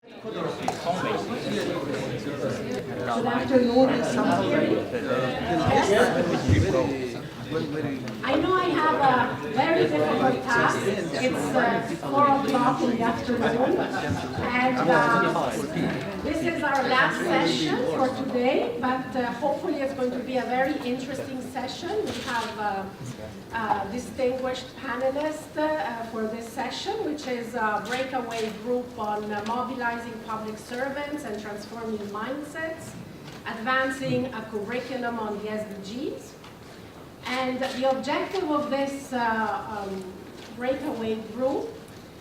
Good afternoon. I know I have a very difficult task. It's 4 o'clock in the afternoon, and this is our last session for today, but hopefully it's going to be a very interesting session. We have distinguished panelists for this session, which is a breakaway group on mobilizing public servants and transforming mindsets, advancing a curriculum on the SDGs. And the objective of this breakaway group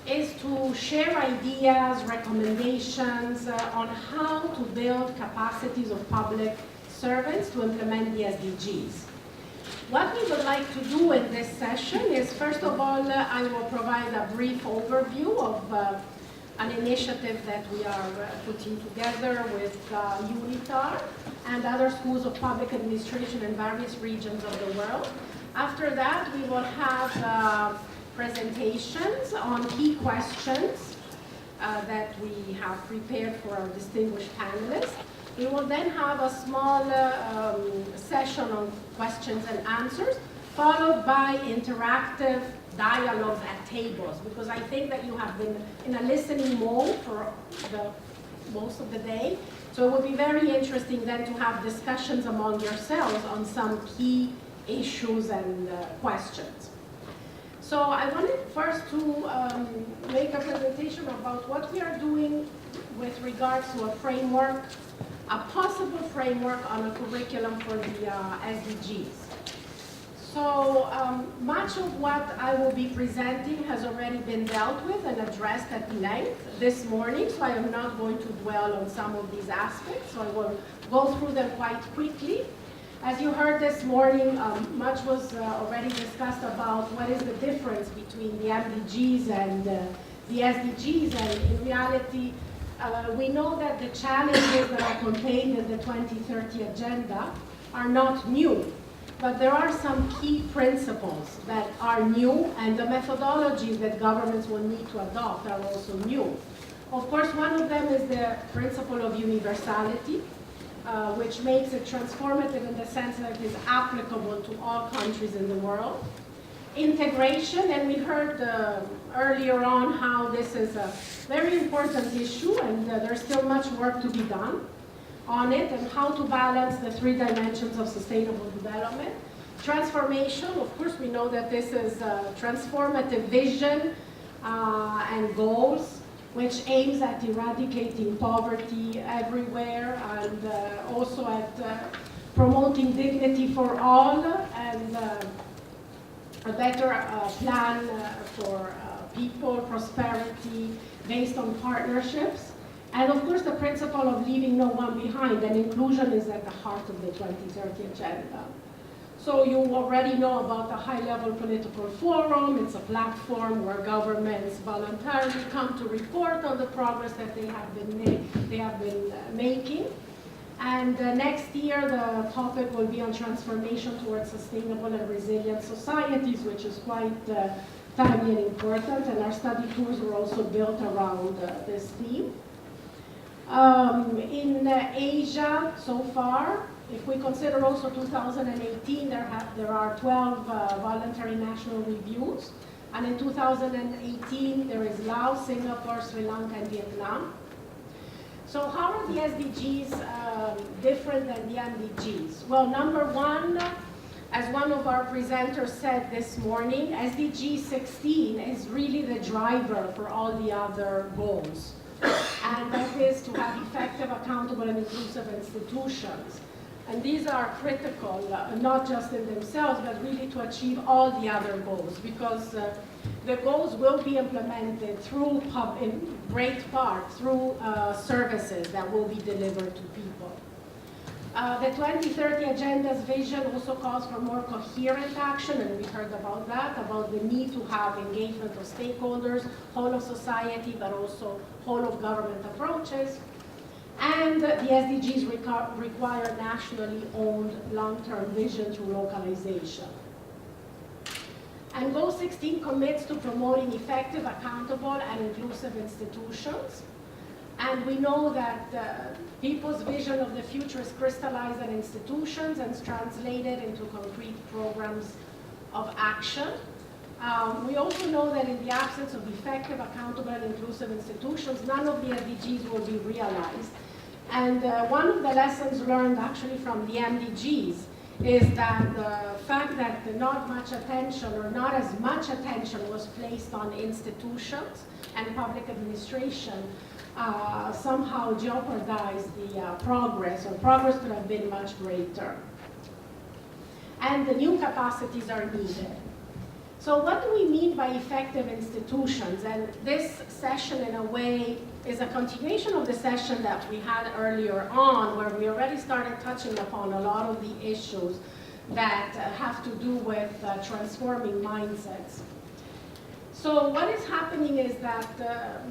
is to share ideas, recommendations on how to build capacities of public servants to implement the SDGs. What we would like to do in this session is, first of all, I will provide a brief overview of an initiative that we are putting together with UNITAR and other schools of public administration in various regions of the world. After that, we will have presentations on key questions that we have prepared for our distinguished panelists. We will then have a small session on questions and answers, followed by interactive dialogues at tables, because I think that you have been in a listening mode for most of the day. So it will be very interesting then to have discussions among yourselves on some key issues and questions. So I wanted first to make a presentation about what we are doing with regards to a framework, a possible framework on a curriculum for the SDGs. So much of what I will be presenting has already been dealt with and addressed at length this morning, so I am not going to dwell on some of these aspects, so I will go through them quite quickly. As you heard this morning, much was already discussed about what is the difference between the MDGs and the SDGs, and in reality, we know that the challenges that are contained in the 2030 agenda are not new. But there are some key principles that are new, and the methodologies that governments will need to adopt are also new. Of course, one of them is the principle of universality, which makes it transformative in the sense that it is applicable to all countries in the world. Integration, and we heard earlier on how this is a very important issue, and there's still much work to be done on it, and how to balance the 3 dimensions of sustainable development. Transformation, of course, we know that this is a transformative vision and goals, which aims at eradicating poverty everywhere, and also at promoting dignity for all, and a better plan for people, prosperity, based on partnerships. And of course, the principle of leaving no one behind, and inclusion is at the heart of the 2030 agenda. So you already know about the high-level political forum. It's a platform where governments voluntarily come to report on the progress that they have been making. And next year, the topic will be on transformation towards sustainable and resilient societies, which is quite timely and important. And our study tours were also built around this theme. In Asia, so far, if we consider also 2018, there are 12 voluntary national reviews. And in 2018, there is Laos, Singapore, Sri Lanka, and Vietnam. So how are the SDGs different than the MDGs? Well, number one, as one of our presenters said this morning, SDG 16 is really the driver for all the other goals. And that is to have effective, accountable, and inclusive institutions. And these are critical, not just in themselves, but really to achieve all the other goals, because the goals will be implemented through, in great part, through services that will be delivered to people. The 2030 Agenda's vision also calls for more coherent action, and we heard about that, about the need to have engagement of stakeholders, whole of society, but also whole of government approaches. And the SDGs require nationally owned long-term vision through localization. And Goal 16 commits to promoting effective, accountable, and inclusive institutions. And we know that people's vision of the future is crystallized in institutions and is translated into concrete programs of action. We also know that in the absence of effective, accountable, and inclusive institutions, none of the SDGs will be realized. And one of the lessons learned actually from the MDGs is that the fact that not much attention or not as much attention was placed on institutions and public administration somehow jeopardized the progress, or progress could have been much greater. And the new capacities are needed. So what do we mean by effective institutions? And this session, in a way, is a continuation of the session that we had earlier on, where we already started touching upon a lot of the issues that have to do with transforming mindsets. So what is happening is that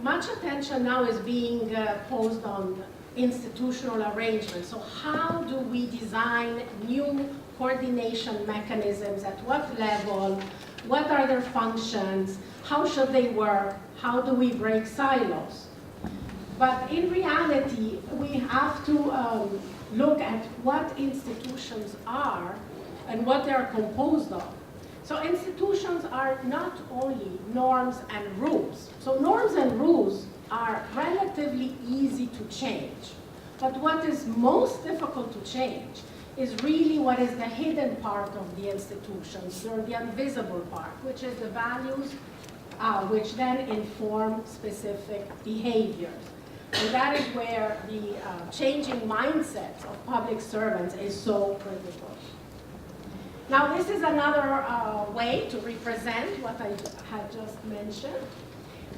much attention now is being posed on institutional arrangements. So how do we design new coordination mechanisms? At what level? What are their functions? How should they work? How do we break silos? But in reality, we have to look at what institutions are and what they are composed of. So institutions are not only norms and rules. So norms and rules are relatively easy to change. But what is most difficult to change is really what is the hidden part of the institutions, or the invisible part, which is the values, which then inform specific behaviors. And that is where the changing mindsets of public servants is so critical. Now, this is another way to represent what I had just mentioned.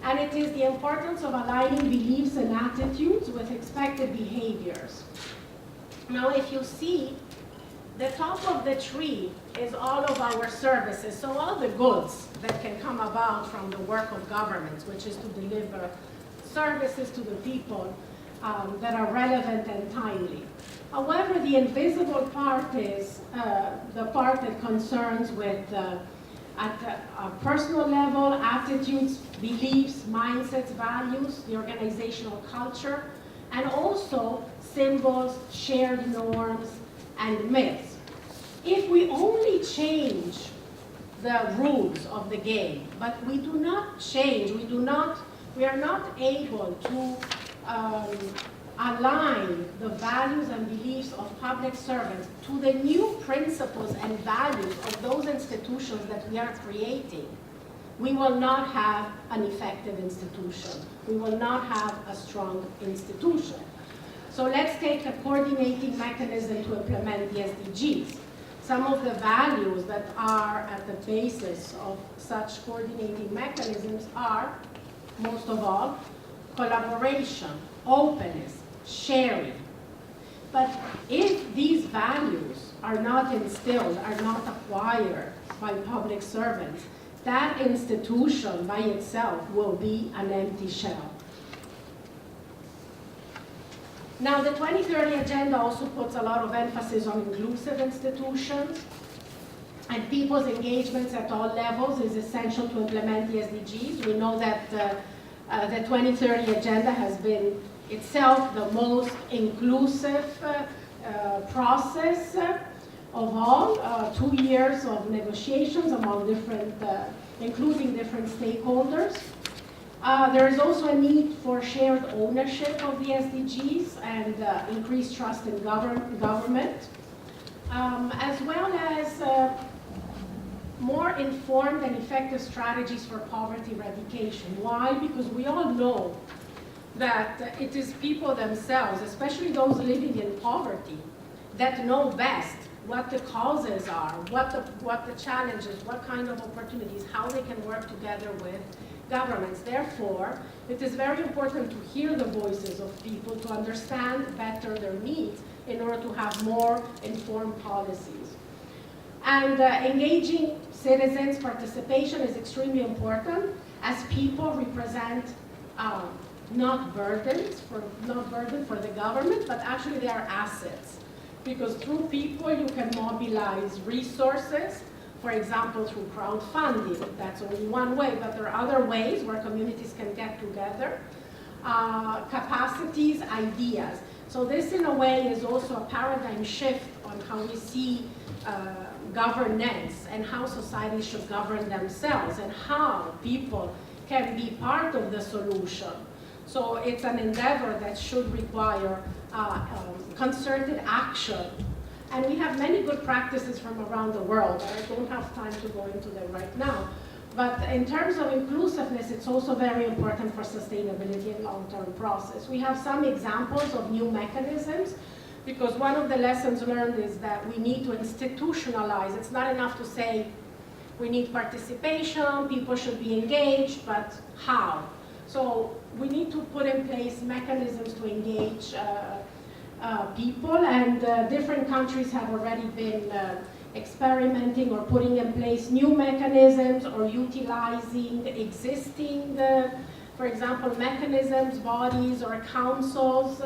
And it is the importance of aligning beliefs and attitudes with expected behaviors. Now, if you see, the top of the tree is all of our services, so all the goods that can come about from the work of governments, which is to deliver services to the people that are relevant and timely. However, the invisible part is the part that concerns with, at a personal level, attitudes, beliefs, mindsets, values, the organizational culture, and also symbols, shared norms, and myths. If we only change the rules of the game, but we do not change, we are not able to align the values and beliefs of public servants to the new principles and values of those institutions that we are creating, we will not have an effective institution. We will not have a strong institution. So let's take a coordinating mechanism to implement the SDGs. Some of the values that are at the basis of such coordinating mechanisms are, most of all, collaboration, openness, sharing. But if these values are not instilled, are not acquired by public servants, that institution by itself will be an empty shell. Now, the 2030 Agenda also puts a lot of emphasis on inclusive institutions, and people's engagements at all levels is essential to implement the SDGs. We know that the 2030 Agenda has been itself the most inclusive process of all, 2 years of negotiations among different, including different stakeholders. There is also a need for shared ownership of the SDGs and increased trust in government, as well as more informed and effective strategies for poverty eradication. Why? Because we all know that it is people themselves, especially those living in poverty, that know best what the causes are, what the challenges, what kind of opportunities, how they can work together with governments. Therefore, it is very important to hear the voices of people, to understand better their needs in order to have more informed policies. And engaging citizens' participation is extremely important, as people represent not burden for the government, but actually they are assets. Because through people you can mobilize resources, for example, through crowdfunding. That's only one way, but there are other ways where communities can get together capacities, ideas. So this, in a way, is also a paradigm shift on how we see governance and how societies should govern themselves and how people can be part of the solution. So it's an endeavor that should require concerted action. And we have many good practices from around the world. I don't have time to go into them right now. But in terms of inclusiveness, it's also very important for sustainability and long-term process. We have some examples of new mechanisms, because one of the lessons learned is that we need to institutionalize. It's not enough to say we need participation, people should be engaged, but how? So we need to put in place mechanisms to engage people, and different countries have already been experimenting or putting in place new mechanisms or utilizing existing, for example, mechanisms, bodies, or councils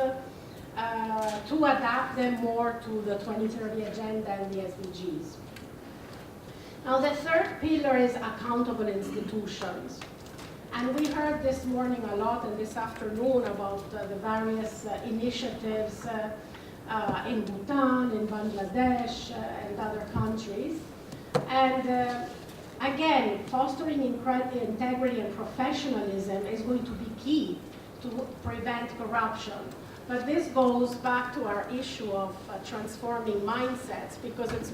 to adapt them more to the 2030 agenda and the SDGs. Now, the third pillar is accountable institutions. And we heard this morning a lot and this afternoon about the various initiatives in Bhutan, in Bangladesh, and other countries. And again, fostering integrity and professionalism is going to be key to prevent corruption. But this goes back to our issue of transforming mindsets, because it's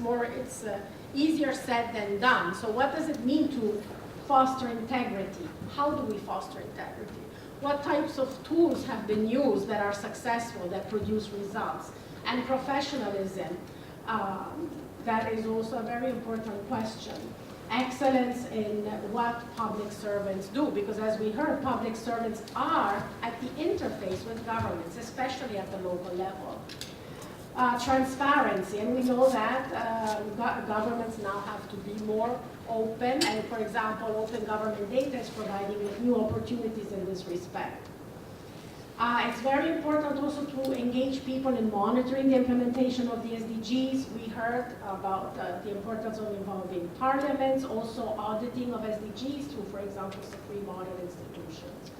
easier said than done. So what does it mean to foster integrity? How do we foster integrity? What types of tools have been used that are successful, that produce results? And professionalism, that is also a very important question. Excellence in what public servants do, because as we heard, public servants are at the interface with governments, especially at the local level. Transparency, and we know that governments now have to be more open, and for example, open government data is providing with new opportunities in this respect. It's very important also to engage people in monitoring the implementation of the SDGs. We heard about the importance of involving parliaments, also auditing of SDGs through, for example, supreme audit institutions.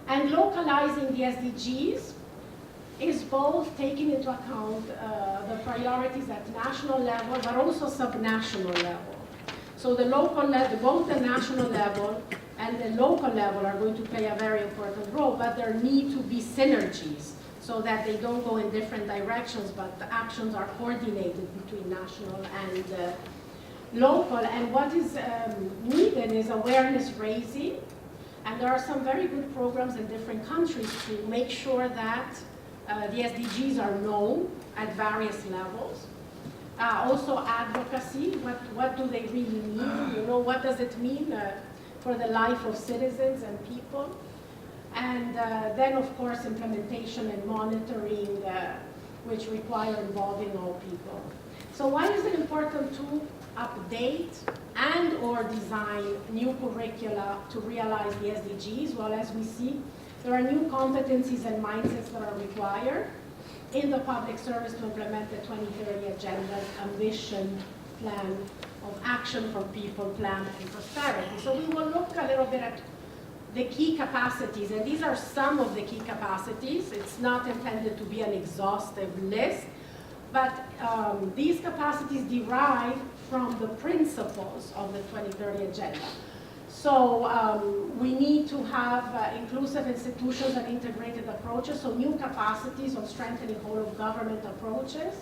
And localizing the SDGs is both taking into account the priorities at national level, but also subnational level. So the local level, both the national level and the local level are going to play a very important role, but there need to be synergies so that they don't go in different directions, but the actions are coordinated between national and local. And what is needed is awareness raising, and there are some very good programs in different countries to make sure that the SDGs are known at various levels. Also advocacy, what do they really mean? You know, what does it mean for the life of citizens and people? And then, of course, implementation and monitoring, which require involving all people. So why is it important to update and or design new curricula to realize the SDGs? Well, as we see, there are new competencies and mindsets that are required in the public service to implement the 2030 Agenda's ambition plan of action for people, planet, and prosperity. So we will look a little bit at the key capacities, and these are some of the key capacities. It's not intended to be an exhaustive list, but these capacities derive from the principles of the 2030 Agenda. So we need to have inclusive institutions and integrated approaches, so new capacities of strengthening whole of government approaches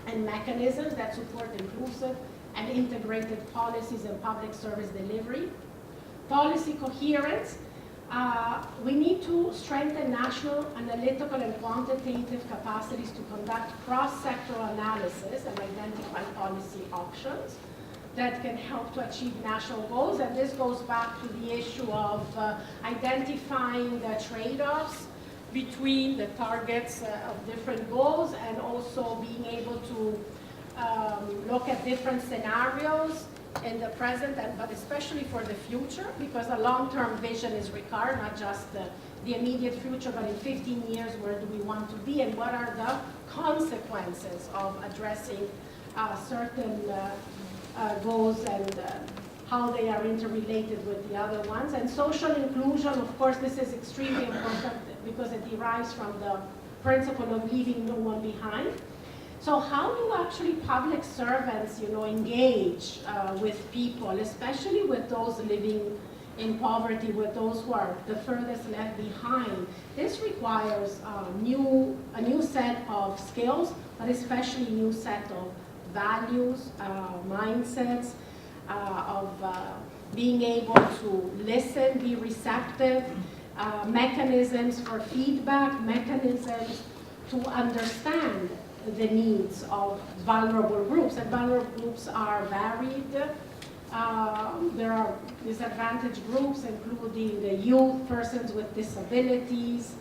and mechanisms that support inclusive and integrated policies and public service delivery. Policy coherence, we need to strengthen national analytical and quantitative capacities to conduct cross-sectoral analysis and identify policy options that can help to achieve national goals. And this goes back to the issue of identifying the trade-offs between the targets of different goals, and also being able to look at different scenarios in the present, but especially for the future, because a long-term vision is required, not just the immediate future, but in 15 years, where do we want to be, and what are the consequences of addressing certain goals how they are interrelated with the other ones. And social inclusion, of course, this is extremely important because it derives from the principle of leaving no one behind. So how do actually public servants, engage with people, especially with those living in poverty, with those who are the furthest left behind? This requires a new set of skills, but especially a new set of values, mindsets, of being able to listen, be receptive, mechanisms for feedback, mechanisms to understand the needs of vulnerable groups. And vulnerable groups are varied. There are disadvantaged groups, including the youth, persons with disabilities,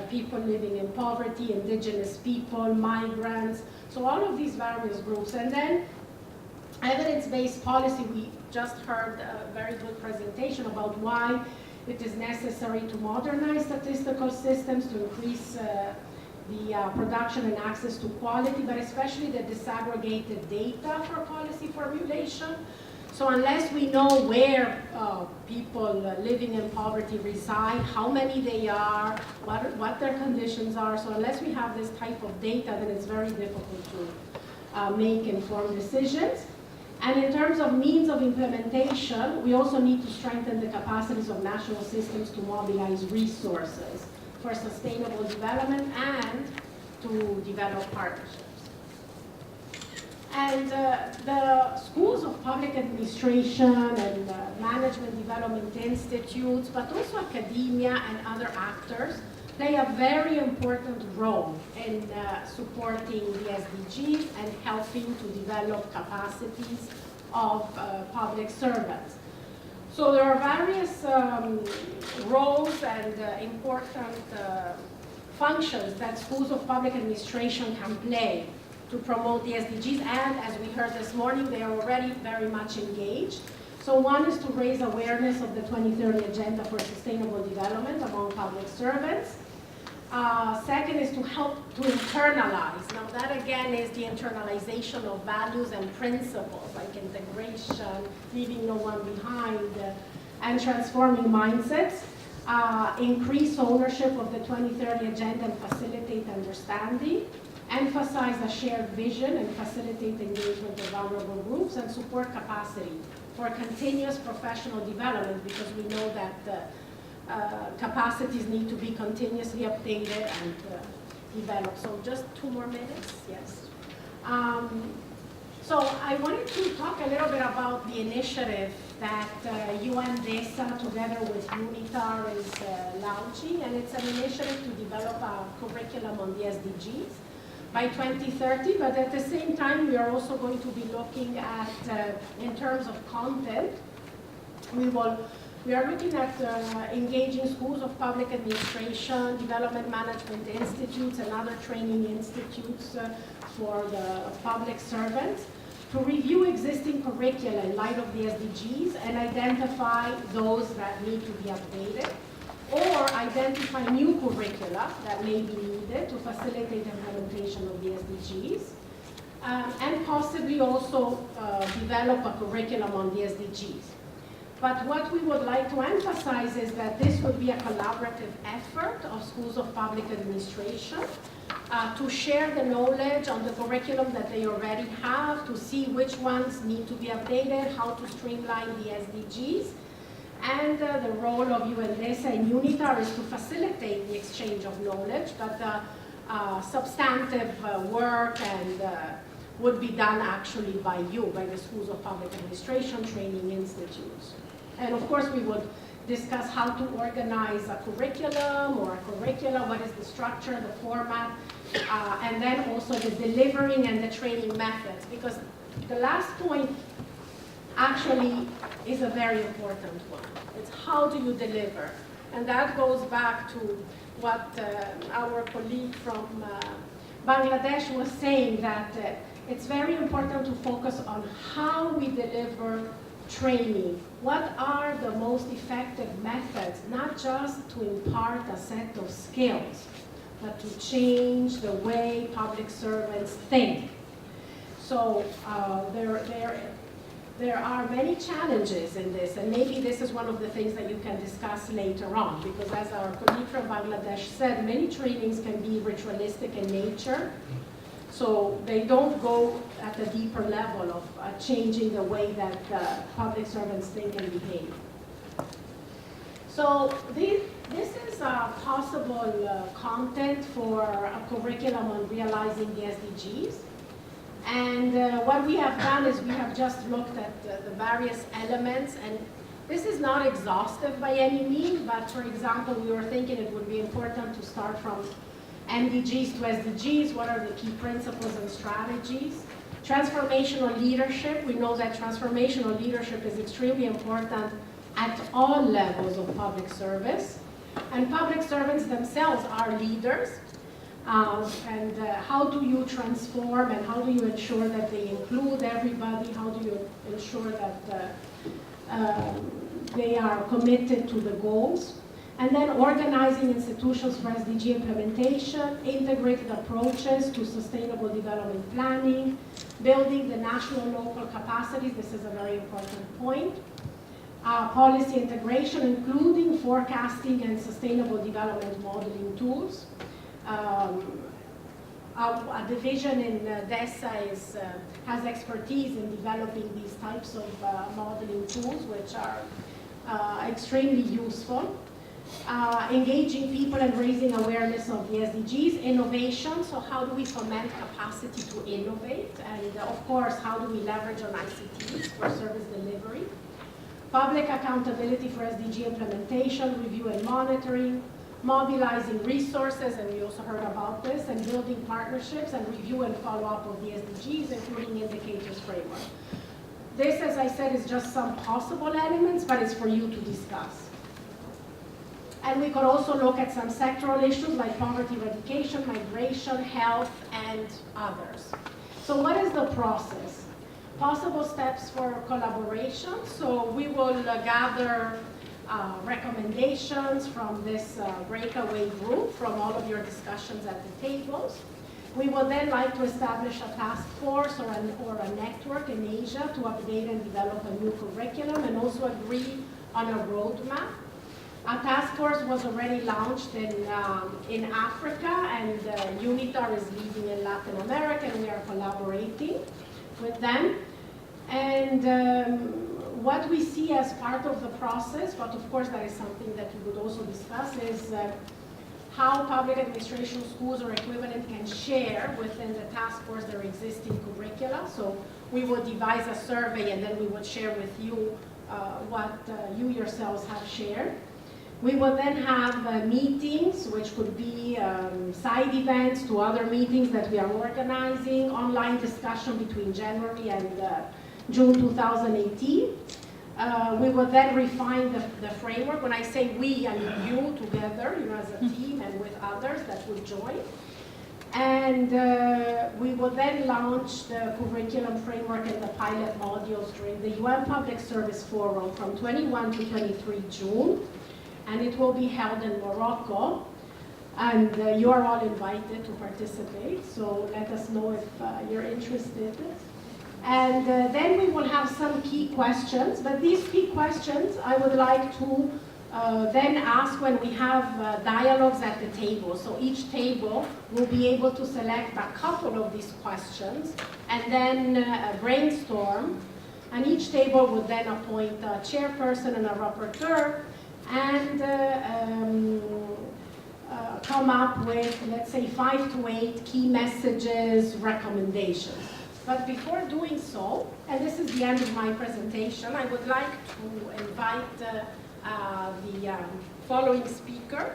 people living in poverty, indigenous people, migrants. So all of these various groups. And then evidence-based policy, we just heard a very good presentation about why it is necessary to modernize statistical systems to increase the production and access to quality, but especially the disaggregated data for policy formulation. So unless we know where people living in poverty reside, how many they are, what their conditions are, so unless we have this type of data, then it's very difficult to make informed decisions. And in terms of means of implementation, we also need to strengthen the capacities of national systems to mobilize resources for sustainable development and to develop partnerships. And the schools of public administration and management development institutes, but also academia and other actors, play a very important role in supporting the SDGs and helping to develop capacities of public servants. So there are various roles and important functions that schools of public administration can play to promote the SDGs, and as we heard this morning, they are already very much engaged. So one is to raise awareness of the 2030 Agenda for Sustainable Development among public servants. Second is to help to internalize. Now that again is the internalization of values and principles like integration, leaving no one behind, and transforming mindsets. Increase ownership of the 2030 Agenda and facilitate understanding. Emphasize a shared vision and facilitate engagement of vulnerable groups, and support capacity for continuous professional development, because we know that capacities need to be continuously updated and developed. So just 2 more minutes, yes. So I wanted to talk a little bit about the initiative that UNDESA together with UNITAR is launching, and it's an initiative to develop a curriculum on the SDGs by 2030, but at the same time we are also going to be looking at, in terms of content, we are looking at engaging schools of public administration, development management institutes, and other training institutes for the public servants to review existing curricula in light of the SDGs and identify those that need to be updated, or identify new curricula that may be needed to facilitate implementation of the SDGs, and possibly also develop a curriculum on the SDGs. But what we would like to emphasize is that this would be a collaborative effort of schools of public administration to share the knowledge on the curriculum that they already have, to see which ones need to be updated, how to streamline the SDGs. And the role of UNDESA and UNITAR is to facilitate the exchange of knowledge, but the substantive work and would be done actually by the schools of public administration training institutes. And of course we would discuss how to organize a curriculum or a curricula, what is the structure, the format, and then also the delivering and the training methods, because the last point actually is a very important one. It's how do you deliver? And that goes back to what our colleague from Bangladesh was saying, that it's very important to focus on how we deliver training. What are the most effective methods, not just to impart a set of skills, but to change the way public servants think. So there are many challenges in this, and maybe this is one of the things that you can discuss later on, because as our colleague from Bangladesh said, many trainings can be ritualistic in nature, so they don't go at a deeper level of changing the way that public servants think and behave. So this is possible content for a curriculum on realizing the SDGs. And what we have done is we have just looked at the various elements, and this is not exhaustive by any means, but for example, we were thinking it would be important to start from MDGs to SDGs. What are the key principles and strategies? Transformational leadership. We know that transformational leadership is extremely important at all levels of public service. And public servants themselves are leaders. And how do you transform, and how do you ensure that they include everybody? How do you ensure that they are committed to the goals? And then organizing institutions for SDG implementation, integrated approaches to sustainable development planning, building the national and local capacities. This is a very important point. Policy integration, including forecasting and sustainable development modeling tools. A division in DESA has expertise in developing these types of modeling tools, which are extremely useful. Engaging people and raising awareness of the SDGs. Innovation, so how do we foment capacity to innovate? And of course, how do we leverage on ICTs for service delivery? Public accountability for SDG implementation, review and monitoring, mobilizing resources, and we also heard about this, and building partnerships and review and follow-up of the SDGs, including indicators framework. This, as I said, is just some possible elements, but it's for you to discuss. And we could also look at some sectoral issues like poverty eradication, migration, health, and others. So what is the process? Possible steps for collaboration. So we will gather recommendations from this breakaway group, from all of your discussions at the tables. We would then like to establish a task force or a network in Asia to update and develop a new curriculum, and also agree on a roadmap. A task force was already launched in Africa, and UNITAR is leading in Latin America, and we are collaborating with them. And what we see as part of the process, but of course that is something that we would also discuss, is how public administration schools or equivalent can share within the task force their existing curricula. So we would devise a survey, and then we would share with you what you yourselves have shared. We will then have meetings, which could be side events to other meetings that we are organizing, online discussion between January and June 2018. We will then refine the framework. When I say we, I mean you together, as a team and with others that will join. And we will then launch the curriculum framework and the pilot modules during the UN Public Service Forum from 21 to 23 June. And it will be held in Morocco. And you are all invited to participate, so let us know if you're interested. And then we will have some key questions, but these key questions I would like to then ask when we have dialogues at the table. So each table will be able to select a couple of these questions and then brainstorm. And each table would then appoint a chairperson and a rapporteur, and come up with, let's say, 5 to 8 key messages, recommendations. But before doing so, and this is the end of my presentation, I would like to invite the following speaker.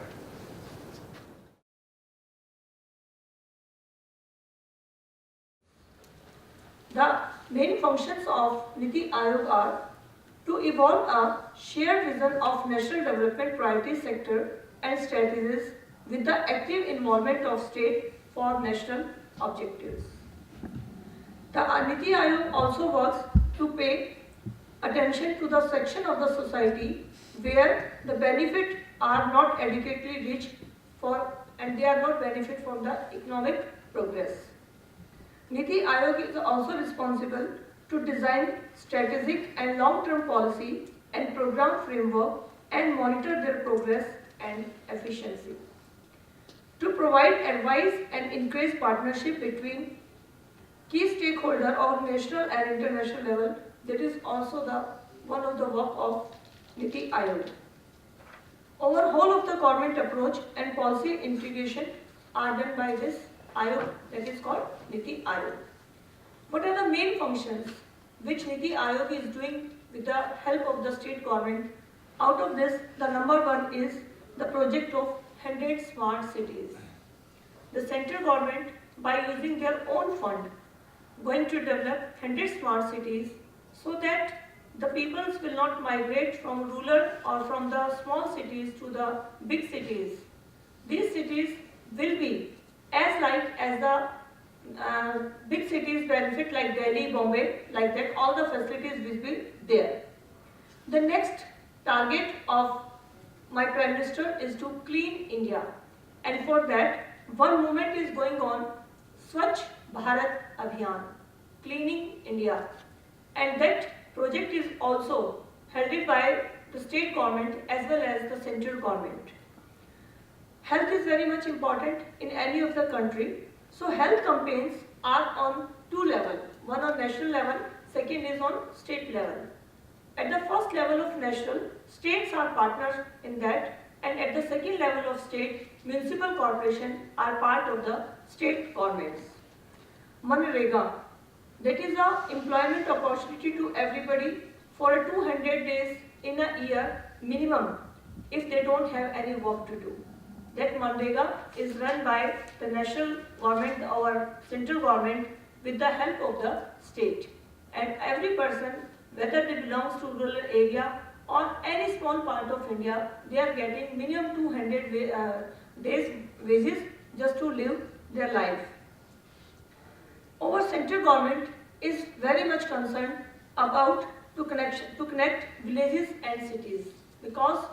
The main functions of Niti Aayog are to evolve a shared vision of national development priority sector and strategies with the active involvement of state for national objectives. The Niti Aayog also works to pay attention to the section of the society where the benefits are not adequately reached and they are not benefit from the economic progress. Niti Aayog is also responsible to design strategic and long-term policy and program framework and monitor their progress and efficiency. To provide advice and encourage partnership between key stakeholders on national and international level, that is also one of the work of Niti Aayog. Overhaul of the government approach and policy integration are done by this Aayog, that is called Niti Aayog. What are the main functions which Niti Aayog is doing with the help of the state government? Out of this, the number one is the project of 100 smart cities. The central government, by using their own fund, going to develop 100 smart cities so that the peoples will not migrate from rural or from the small cities to the big cities. These cities will be as like as the big cities benefit, like Delhi, Bombay, like that all the facilities will be there. The next target of my Prime Minister is to clean India, and for that one movement is going on, Swachh Bharat Abhiyan, cleaning India, and that project is also held by the state government as well as the central government. Health is very much important in any of the country. So health campaigns are on two levels, one on national level, second is on state level. At the first level of national, states are partners in that, and at the second level of state, municipal corporations are part of the state governments. Manrega, that is an employment opportunity to everybody for 200 days in a year minimum if they don't have any work to do. That Manrega is run by the national government or central government with the help of the state. And every person, whether they belongs to rural area or any small part of India, they are getting minimum 200 days wages just to live their life. Our central government is very much concerned about to connect villages and cities, because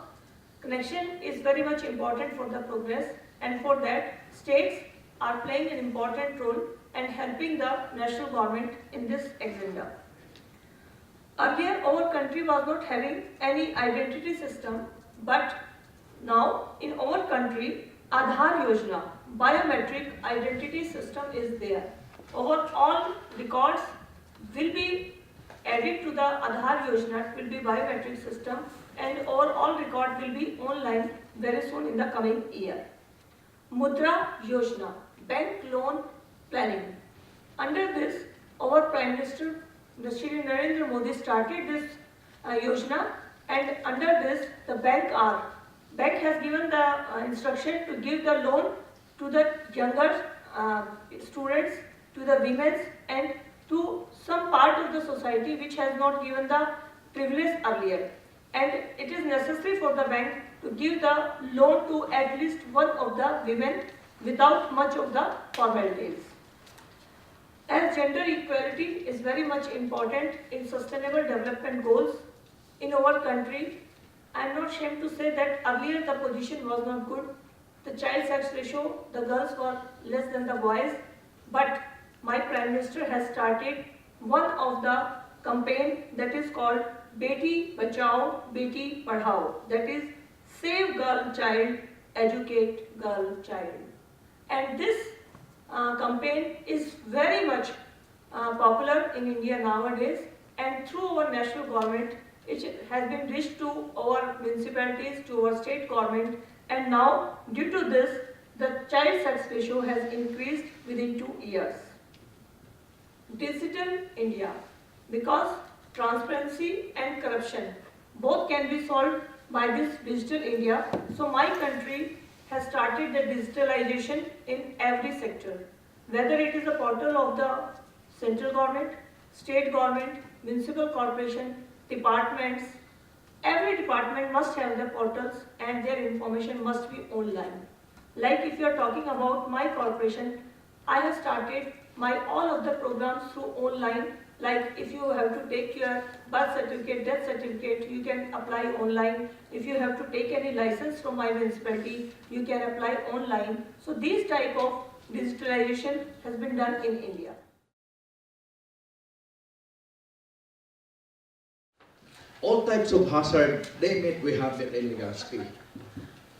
connection is very much important for the progress, and for that states are playing an important role and helping the national government in this agenda. Earlier our country was not having any identity system, but now in our country Aadhaar Yojana, biometric identity system is there. Our all records will be added to the Aadhaar Yojana, it will be biometric system, and our all record will be online very soon in the coming year. Mudra Yojana, bank loan planning. Under this, our Prime Minister Shri Narendra Modi started this Yojana, and under this the bank has given the instruction to give the loan to the younger students, to the women, and to some part of the society which has not given the privilege earlier. And it is necessary for the bank to give the loan to at least one of the women without much of the formalities. As gender equality is very much important in sustainable development goals in our country, I am not ashamed to say that earlier the position was not good. The child sex ratio, the girls were less than the boys, but my Prime Minister has started one of the campaign that is called Beti Bachao, Beti Padhao, that is Save Girl Child, Educate Girl Child. And this campaign is very much popular in India nowadays, and through our national government it has been reached to our municipalities, to our state government, and now due to this the child sex ratio has increased within 2 years. Digital India, because transparency and corruption both can be solved by this Digital India, so my country has started the digitalization in every sector, whether it is a portal of the central government, state government, municipal corporation, departments. Every department must have the portals and their information must be online. Like if you are talking about my corporation, I have started all of the programs through online. Like if you have to take your birth certificate, death certificate, you can apply online. If you have to take any license from my municipality, you can apply online. So these type of digitalization has been done in India. All types of hazard, name it, we have it in Legazpi.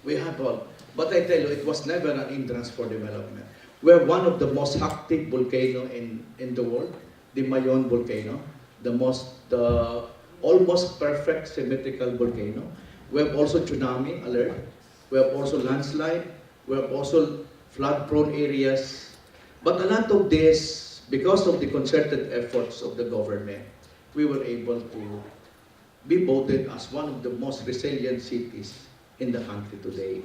We have all. But I tell you, it was never an hindrance for development. We're one of the most active volcano in the world, the Mayon volcano, the almost perfect symmetrical volcano. We have also tsunami alert. We have also landslide. We have also flood-prone areas. But a lot of this, because of the concerted efforts of the government, we were able to be voted as one of the most resilient cities in the country today.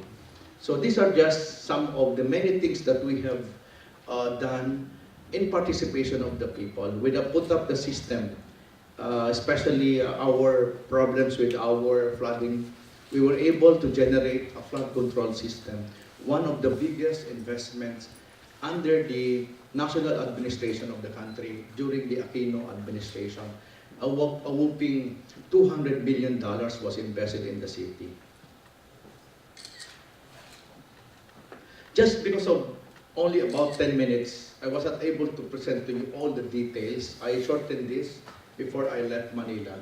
So these are just some of the many things that we have done in participation of the people. We have put up the system, especially our problems with our flooding. We were able to generate a flood control system, one of the biggest investments under the national administration of the country during the Aquino administration. A whopping $200 million was invested in the city. Just because of only about 10 minutes, I was not able to present to you all the details. I shortened this before I left Manila.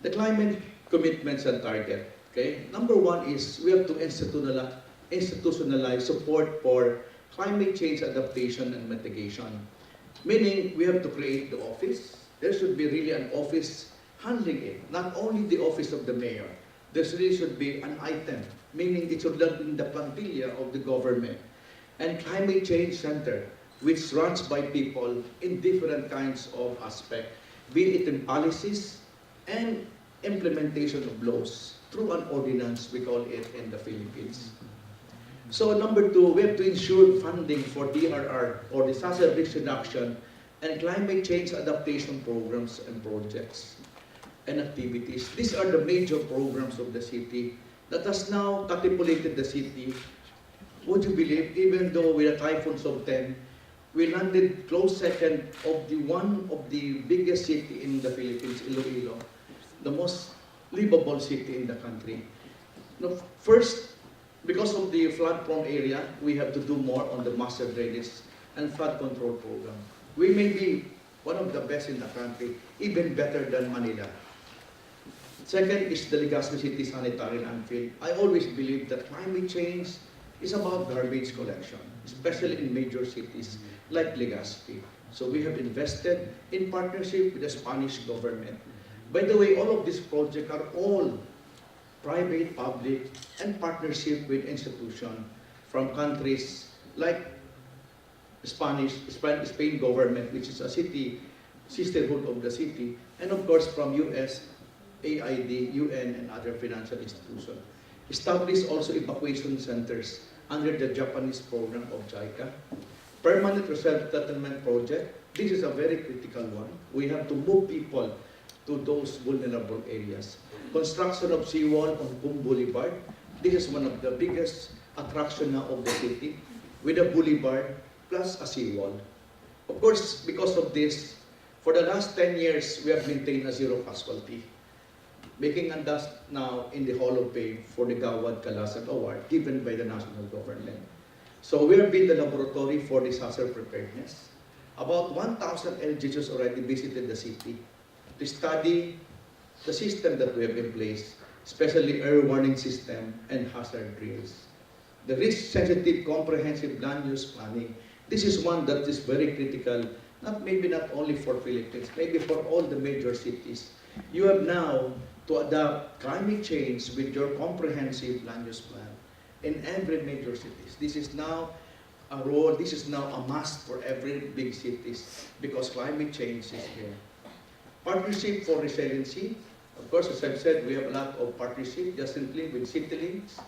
The climate commitments and target. Okay? Number one is we have to institutionalize support for climate change adaptation and mitigation. Meaning we have to create the office. There should be really an office handling it, not only the office of the mayor. There really should be an item, meaning it should be in the plantilla of the government. And climate change center, which runs by people in different kinds of aspects, be it in policies and implementation of laws through an ordinance, we call it in the Philippines. So number two, we have to ensure funding for DRR, or disaster risk reduction, and climate change adaptation programs and projects and activities. These are the major programs of the city that has now catapulted the city. Would you believe, even though with a typhoons of 10, we landed close second of the one of the biggest city in the Philippines, Iloilo, the most livable city in the country. Now, first, because of the flood-prone area, we have to do more on the master drainage and flood control program. We may be one of the best in the country, even better than Manila. Second is the Legazpi City Sanitary Landfill. I always believe that climate change is about garbage collection, especially in major cities like Legazpi. So we have invested in partnership with the Spanish government. By the way, all of these projects are all private, public, and partnership with institutions from countries like Spain government, which is a city, sisterhood of the city, and of course from US, AID, UN, and other financial institutions. Establish also evacuation centers under the Japanese program of JICA. Permanent resettlement project. This is a very critical one. We have to move people to those vulnerable areas. Construction of seawall on Boom Boulevard. This is one of the biggest attractions now of the city, with a boulevard plus a seawall. Of course, because of this, for the last 10 years, we have maintained a zero casualty, making us now in the Hall of Fame for the Gawad Kalasag Award given by the national government. So we have been the laboratory for disaster preparedness. About 1,000 LGUs already visited the city to study the system that we have in place, especially early warning system and hazard drills. The risk-sensitive comprehensive land use planning. This is one that is very critical, maybe not only for Philippines, maybe for all the major cities. You have now to adapt climate change with your comprehensive land use plan in every major cities. This is now a role, this is now a must for every big cities because climate change is here. Partnership for resiliency. Of course, as I've said, we have a lot of partnership just simply with CityLinks,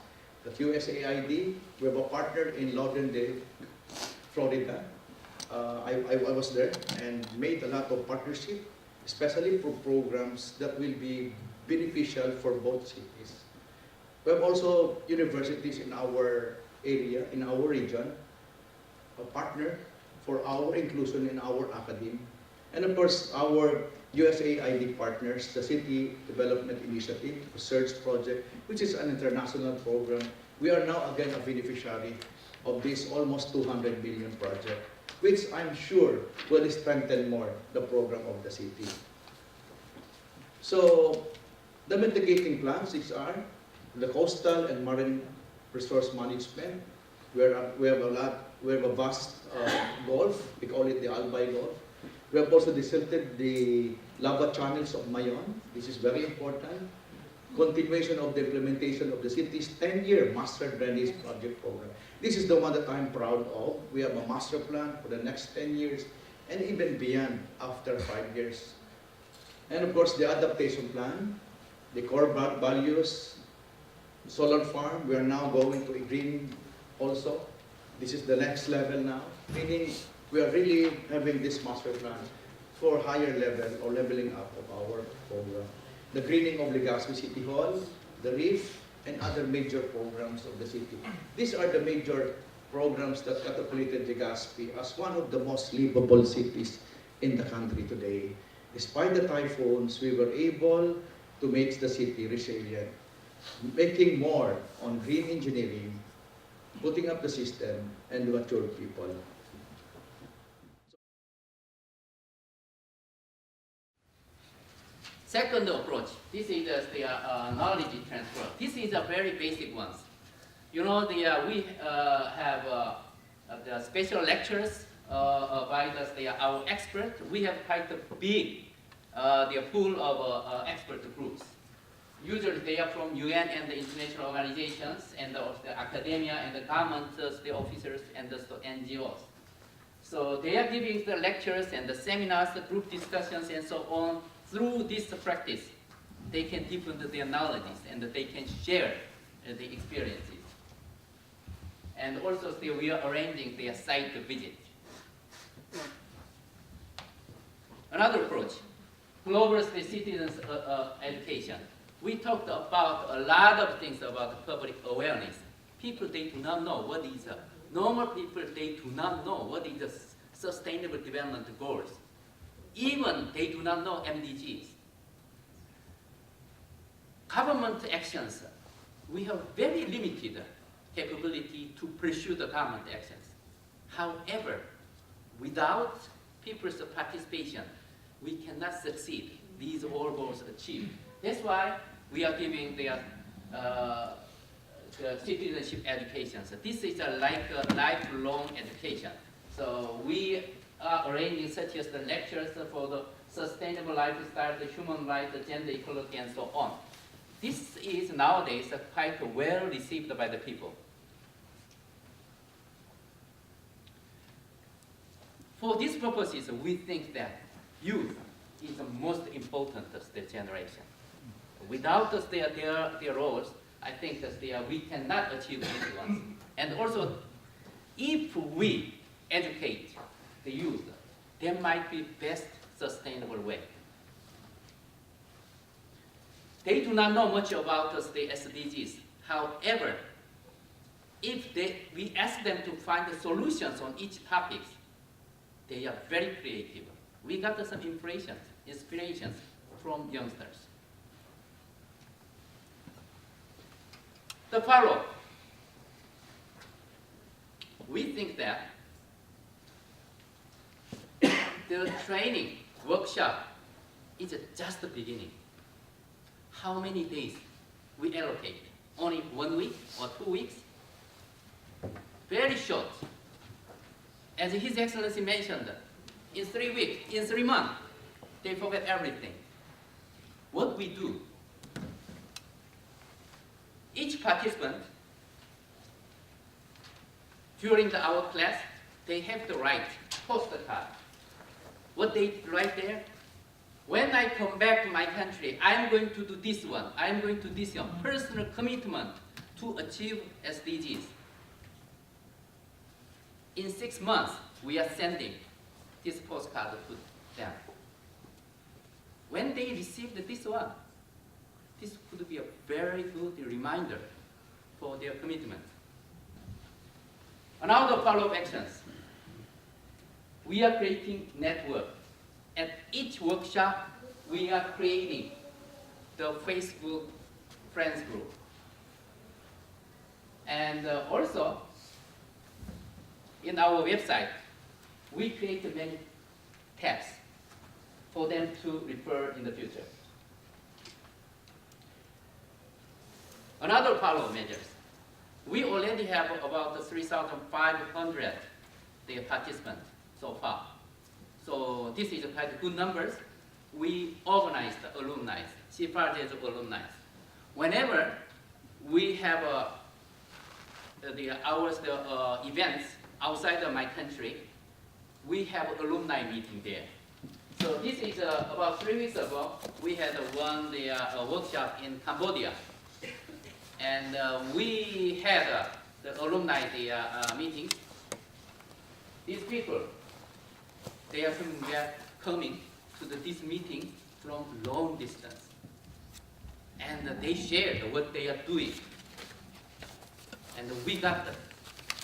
the USAID. We have a partner in Lauderdale, Florida. I was there and made a lot of partnership, especially for programs that will be beneficial for both cities. We have also universities in our area, in our region, a partner for our inclusion in our academy. And of course, our USAID partners, the City Development Initiative, Research Project, which is an international program. We are now again a beneficiary of this almost 200 billion project, which I'm sure will strengthen more the program of the city. So, The mitigating plans, which are the coastal and marine resource management. We have a vast Gulf. We call it the Albay Gulf. We have also desilted the lava channels of Mayon. This is very important. Continuation of the implementation of the city's 10-year master drainage project program. This is the one that I'm proud of. We have a master plan for the next 10 years and even beyond after 5 years. And of course, the adaptation plan, the core values, solar farm, we are now going to green also. This is the next level now, meaning we are really having this master plan for higher level or leveling up of our program. The greening of Legazpi City Hall, the reef, and other major programs of the city. These are the major programs that catapulted Legazpi as one of the most livable cities in the country today. Despite the typhoons, we were able to make the city resilient, making more on green engineering, putting up the system, and mature people. Second approach, this is the knowledge transfer. This is a very basic one. You know, we have the special lectures by our experts. We have quite a big pool of expert groups. Usually they are from UN and the international organizations, and the academia and the government, the officers and the NGOs. So they are giving the lectures and the seminars, the group discussions and so on. Through this practice, they can deepen their knowledge and they can share the experiences. And also we are arranging their site visit. Another approach, global citizens education. We talked about a lot of things about public awareness. People, they do not know what is normal people, they do not know what is the sustainable development goals. Even they do not know MDGs. Government actions, we have very limited capability to pursue the government actions. However, without people's participation, we cannot succeed. These all goals achieved. That's why we are giving the citizenship education. So this is like a lifelong education. So we are arranging such as the lectures for the sustainable lifestyle, the human rights, the gender equality, and so on. This is nowadays quite well received by the people. For these purposes, we think that youth is the most important generation. Without their roles, I think that we cannot achieve these ones. And also, if we educate the youth, there might be best sustainable way. They do not know much about the SDGs. However, if we ask them to find the solutions on each topic, they are very creative. We got some inspirations from youngsters. The follow-up. We think that the training workshop is just the beginning. How many days we allocate? Only 1 week or 2 weeks? Very short. As His Excellency mentioned, in 3 weeks, in 3 months, they forget everything. What we do, each participant, during our class, they have to write postcard. What they write there? When I come back to my country, I'm going to do this one. I'm going to do this one. Personal commitment to achieve SDGs. In 6 months, we are sending this postcard to them. When they received this one, this could be a very good reminder for their commitment. Another follow-up actions. We are creating network. At each workshop, we are creating the Facebook friends group. And also, in our website, we create many tabs for them to refer in the future. Another follow-up measures. We already have about 3,500 participants so far. So this is quite good numbers. We organized alumni, CAPACITIES alumni. Whenever we have events outside of my country, we have alumni meeting there. So this is about 3 weeks ago, we had one workshop in Cambodia. And we had the alumni meetings. These people, they are coming to this meeting from long distance. And they shared what they are doing. And we got the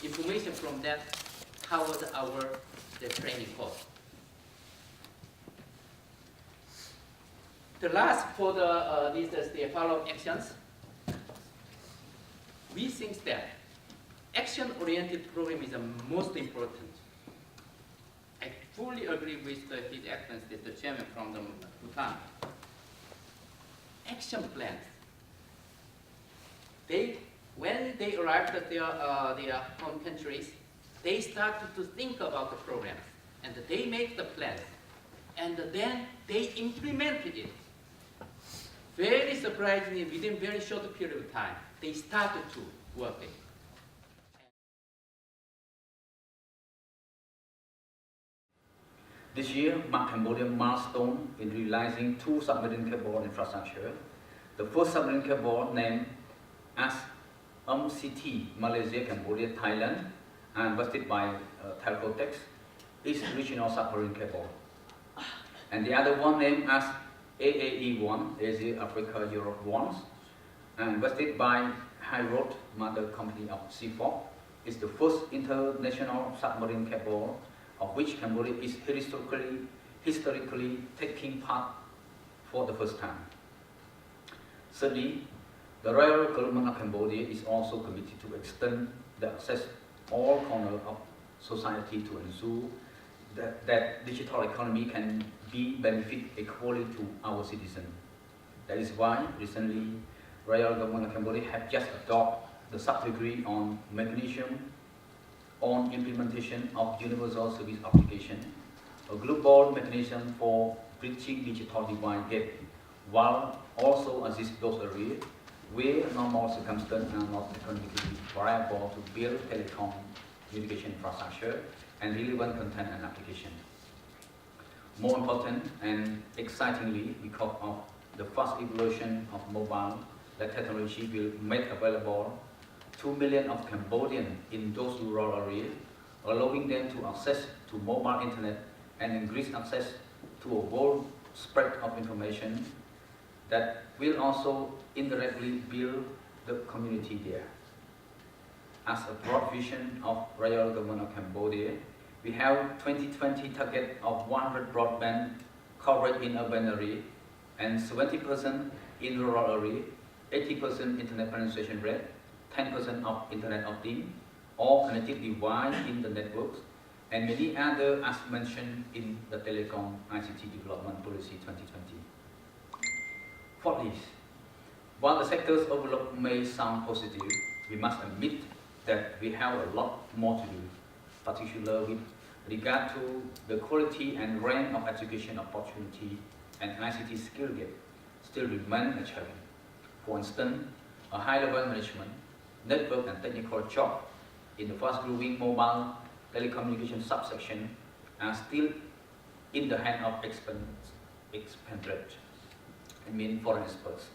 information from that, how was the training course. The last for the follow-up actions, we think that action-oriented program is the most important. I fully agree with His Excellency, the Chairman from the Bhutan. Action plans. When they arrived at their home countries, they started to think about the programs, and they make the plans, and then they implemented it. Very surprisingly, within a very short period of time, they started to work it. This year marked Cambodia's milestone in realizing 2 submarine cable infrastructure. The first submarine cable, named as MCT, Malaysia, Cambodia, Thailand, and busted by Telcotex, is regional submarine cable. And the other one, named as AAE1, Asia, Africa, Europe 1, and busted by High Road, mother company of CFOC, is the first international submarine cable of which Cambodia is historically taking part for the first time. Thirdly, the Royal Government of Cambodia is also committed to extend the access to all corners of society to ensure that digital economy can be benefit equally to our citizens. That is why recently Royal Government of Cambodia have just adopted the sub-degree on mechanism on implementation of universal service application, a global mechanism for bridging digital divide gap, while also assist those areas where normal circumstances are not economically viable to build telecom communication infrastructure and relevant content and application. More important and excitingly, because of the fast evolution of mobile, that technology will make available 2 million of Cambodians in those rural areas, allowing them to access to mobile internet and increase access to a broad spread of information that will also indirectly build the community there. As a broad vision of Royal Government of Cambodia, we have 2020 target of 100 broadband coverage in urban area and 70% in rural area, 80% internet penetration rate, 10% of internet opting, all connected device in the networks, and many other as mentioned in the Telecom ICT Development Policy 2020. Fourthly, while the sector's outlook may sound positive, we must admit that we have a lot more to do, particularly with regard to the quality and range of education opportunity and ICT skill gap still remain a challenge. For instance, a high-level management, network and technical job in the fast-growing mobile telecommunication subsection are still in the hand of expatriates, foreign experts.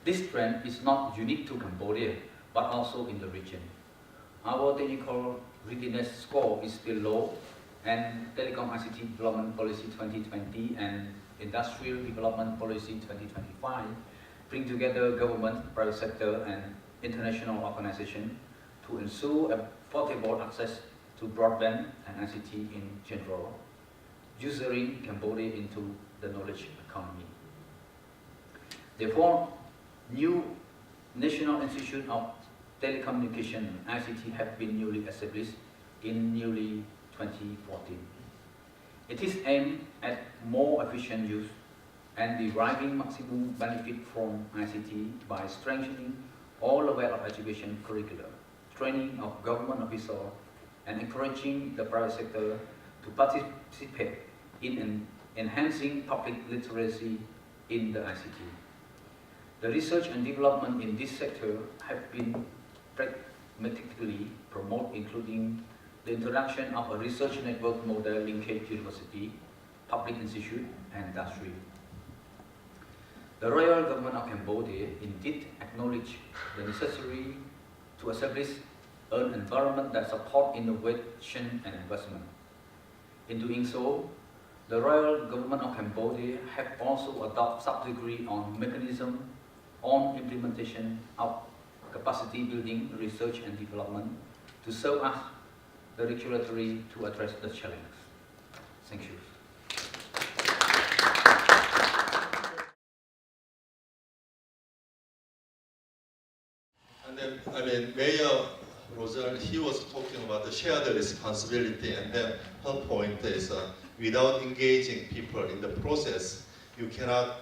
This trend is not unique to Cambodia, but also in the region. Our technical readiness score is still low, and Telecom ICT Development Policy 2020 and Industrial Development Policy 2025 bring together government, private sector, and international organizations to ensure affordable access to broadband and ICT in general, ushering Cambodia into the knowledge economy. Therefore, new National Institute of Telecommunication and ICT have been newly established in 2014. It is aimed at more efficient use and deriving maximum benefit from ICT by strengthening all level of education curriculum, training of government officials, and encouraging the private sector to participate in enhancing public literacy in the ICT. The research and development in this sector have been pragmatically promoted, including the introduction of a research network model linkage university, public institute, and industry. The Royal Government of Cambodia indeed acknowledged the necessity to establish an environment that supports innovation and investment. In doing so, the Royal Government of Cambodia have also adopted sub-degree on mechanism on implementation of capacity building, research and development to serve as the regulatory to address the challenge. Thank you. And then, Mayor Rosal, he was talking about the shared responsibility, and then her point is without engaging people in the process, you cannot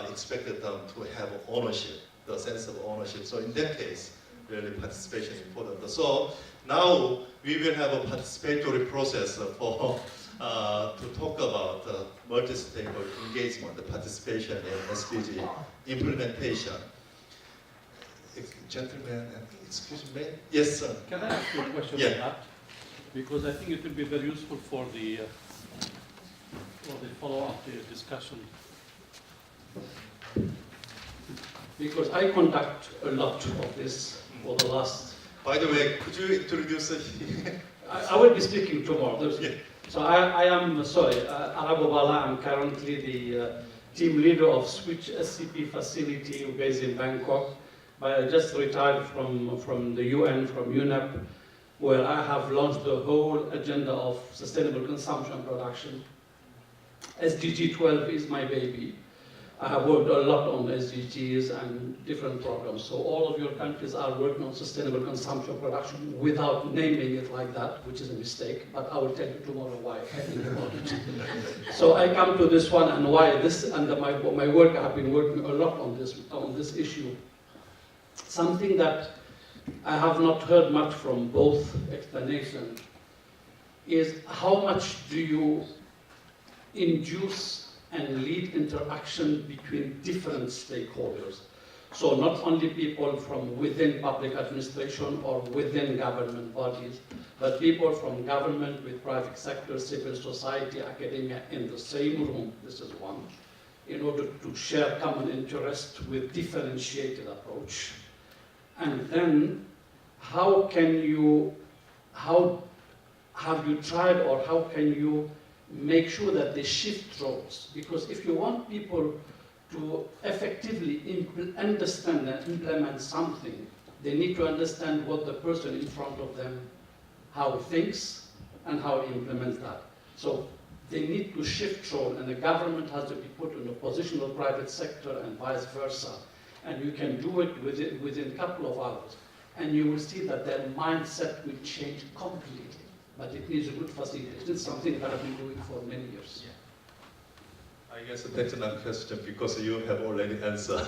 expect them to have ownership, the sense of ownership. So in that case, really participation is important. So now we will have a participatory process for to talk about multi-stakeholder engagement, the participation in SDG implementation. Gentlemen, excuse me. Yes, sir. Can I ask you a question on that? Because I think it will be very useful for the follow-up discussion. Because I conduct a lot of this for the last... By the way, could you introduce I will be speaking tomorrow. Yeah. So I am, sorry, Arabo Bala, I'm currently the team leader of Switch SCP facility based in Bangkok. But I just retired from the UN, from UNEP, where I have launched the whole agenda of sustainable consumption production. SDG 12 is my baby. I have worked a lot on SDGs and different programs. So all of your countries are working on sustainable consumption production without naming it like that, which is a mistake, but I will tell you tomorrow why I think about it. So I come to this one and why this, and my work, I have been working a lot on this issue. Something that I have not heard much from both explanations is how much do you induce and lead interaction between different stakeholders. So not only people from within public administration or within government bodies, but people from government with private sector, civil society, academia in the same room, this is one, in order to share common interest with differentiated approach. And then how have you tried, or how can you make sure that they shift roles? Because if you want people to effectively understand and implement something, they need to understand what the person in front of them, how he thinks and how he implements that. So they need to shift role, and the government has to be put in a position of private sector and vice versa. And you can do it within a couple of hours. And you will see that their mindset will change completely. But it needs a good facilitation. It's something that I've been doing for many years. I guess that's another question because you have already answered.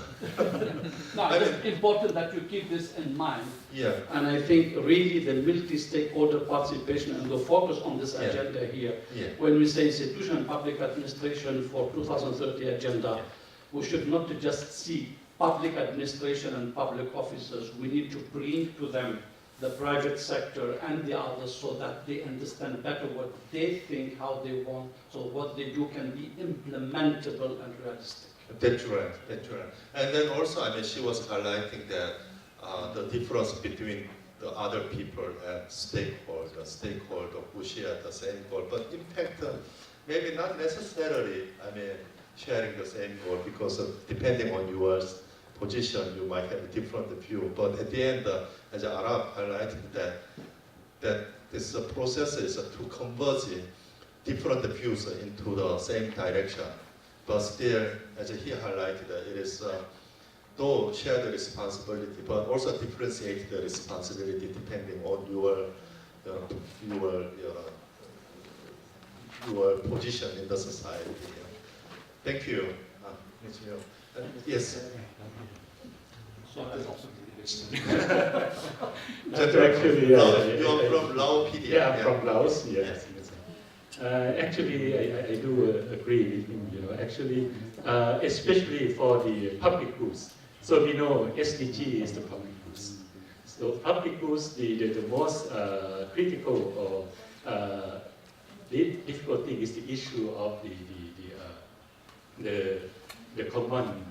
No, it's important that you keep this in mind. Yeah. And I think really the multi-stakeholder participation and the focus on this agenda here, when we say institution and public administration for 2030 agenda, we should not just see public administration and public officers. We need to bring to them the private sector and the others so that they understand better what they think, how they want, so what they do can be implementable and realistic. That's right, that's right. And then also, she was highlighting that the difference between the other people and stakeholders who share the same goal. But in fact, maybe not necessarily, sharing the same goal, because depending on your position, you might have a different view. But at the end, as Arab highlighted that this process is to converge different views into the same direction. But still, as he highlighted, it is though shared responsibility, but also differentiate the responsibility depending on your position in the society. Thank you. Yes. So that's also Actually, yeah, you're from Laos, PDM. Yeah, from Laos, yes. Actually, I do agree with him, actually, especially for the public goods. So we know SDG is the public goods. So public goods, the most critical or the difficult thing is the issue of the common,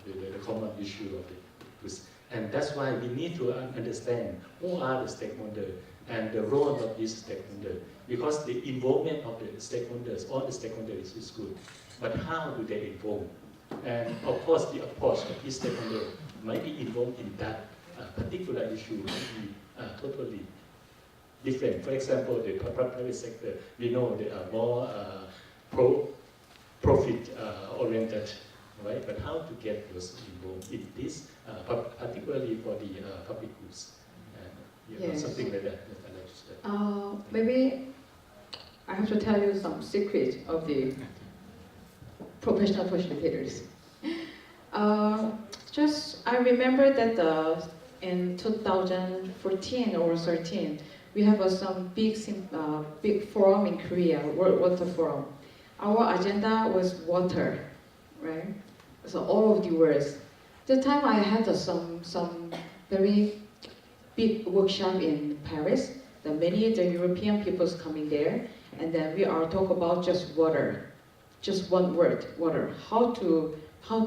the common issue of the goods. And that's why we need to understand who are the stakeholders and the role of these stakeholders. Because the involvement of the stakeholders, all the stakeholders is good. But how do they involve? And of course, the approach of each stakeholder might be involved in that particular issue might be totally different. For example, the private sector, we know they are more profit-oriented, right? But how to get those involved in this, particularly for the public goods, Yes. something like that. Maybe I have to tell you some secret of the professional facilitators. I remember that in 2014 or 13, we have some big forum in Korea, World Water Forum. Our agenda was water, right? So all of the words. The time I had some very big workshop in Paris. The European people's coming there, and then we are talk about just water, just one word, water. How do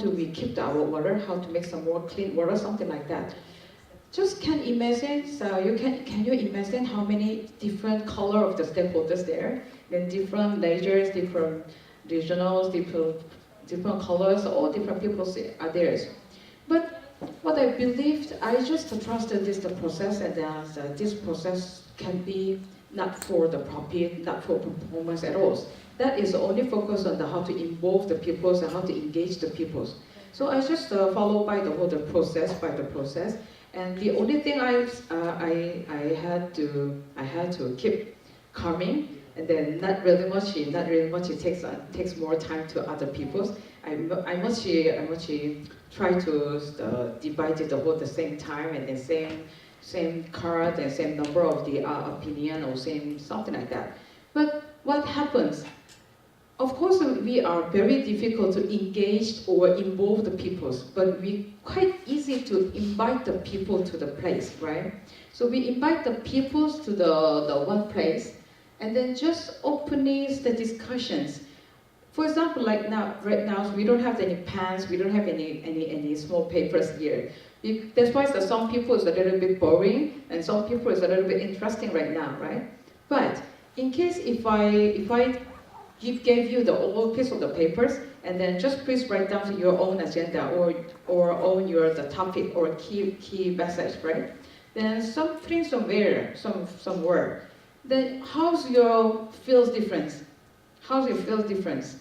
we keep our water? How to make some more clean water? Something like that. Just can imagine. So can you imagine how many different color of the stakeholders there? Then different layers, different regionals, different colors. All different people are there. But what I believed, I just trusted the process, and this process can be not for the profit, not for performance at all. That is only focused on how to involve the peoples and how to engage the peoples. So I just follow by the whole process, and the only thing I had to keep calming, and then not really much. It takes more time to other peoples. I must try to divide it the whole the same time and the same card and same number of the opinion or same something like that. But what happens? Of course, we are very difficult to engage or involve the peoples, but we quite easy to invite the people to the place, right? So we invite the peoples to the one place, and then just opening the discussions. For example, like right now, we don't have any pens, we don't have any small papers here. That's why some people is a little bit boring, and some people is a little bit interesting right now, right? But in case if I gave you the whole piece of the papers, and then just please write down your own agenda or own the topic or key message, right? Then something somewhere. Then how's your feels difference? How's your feels difference?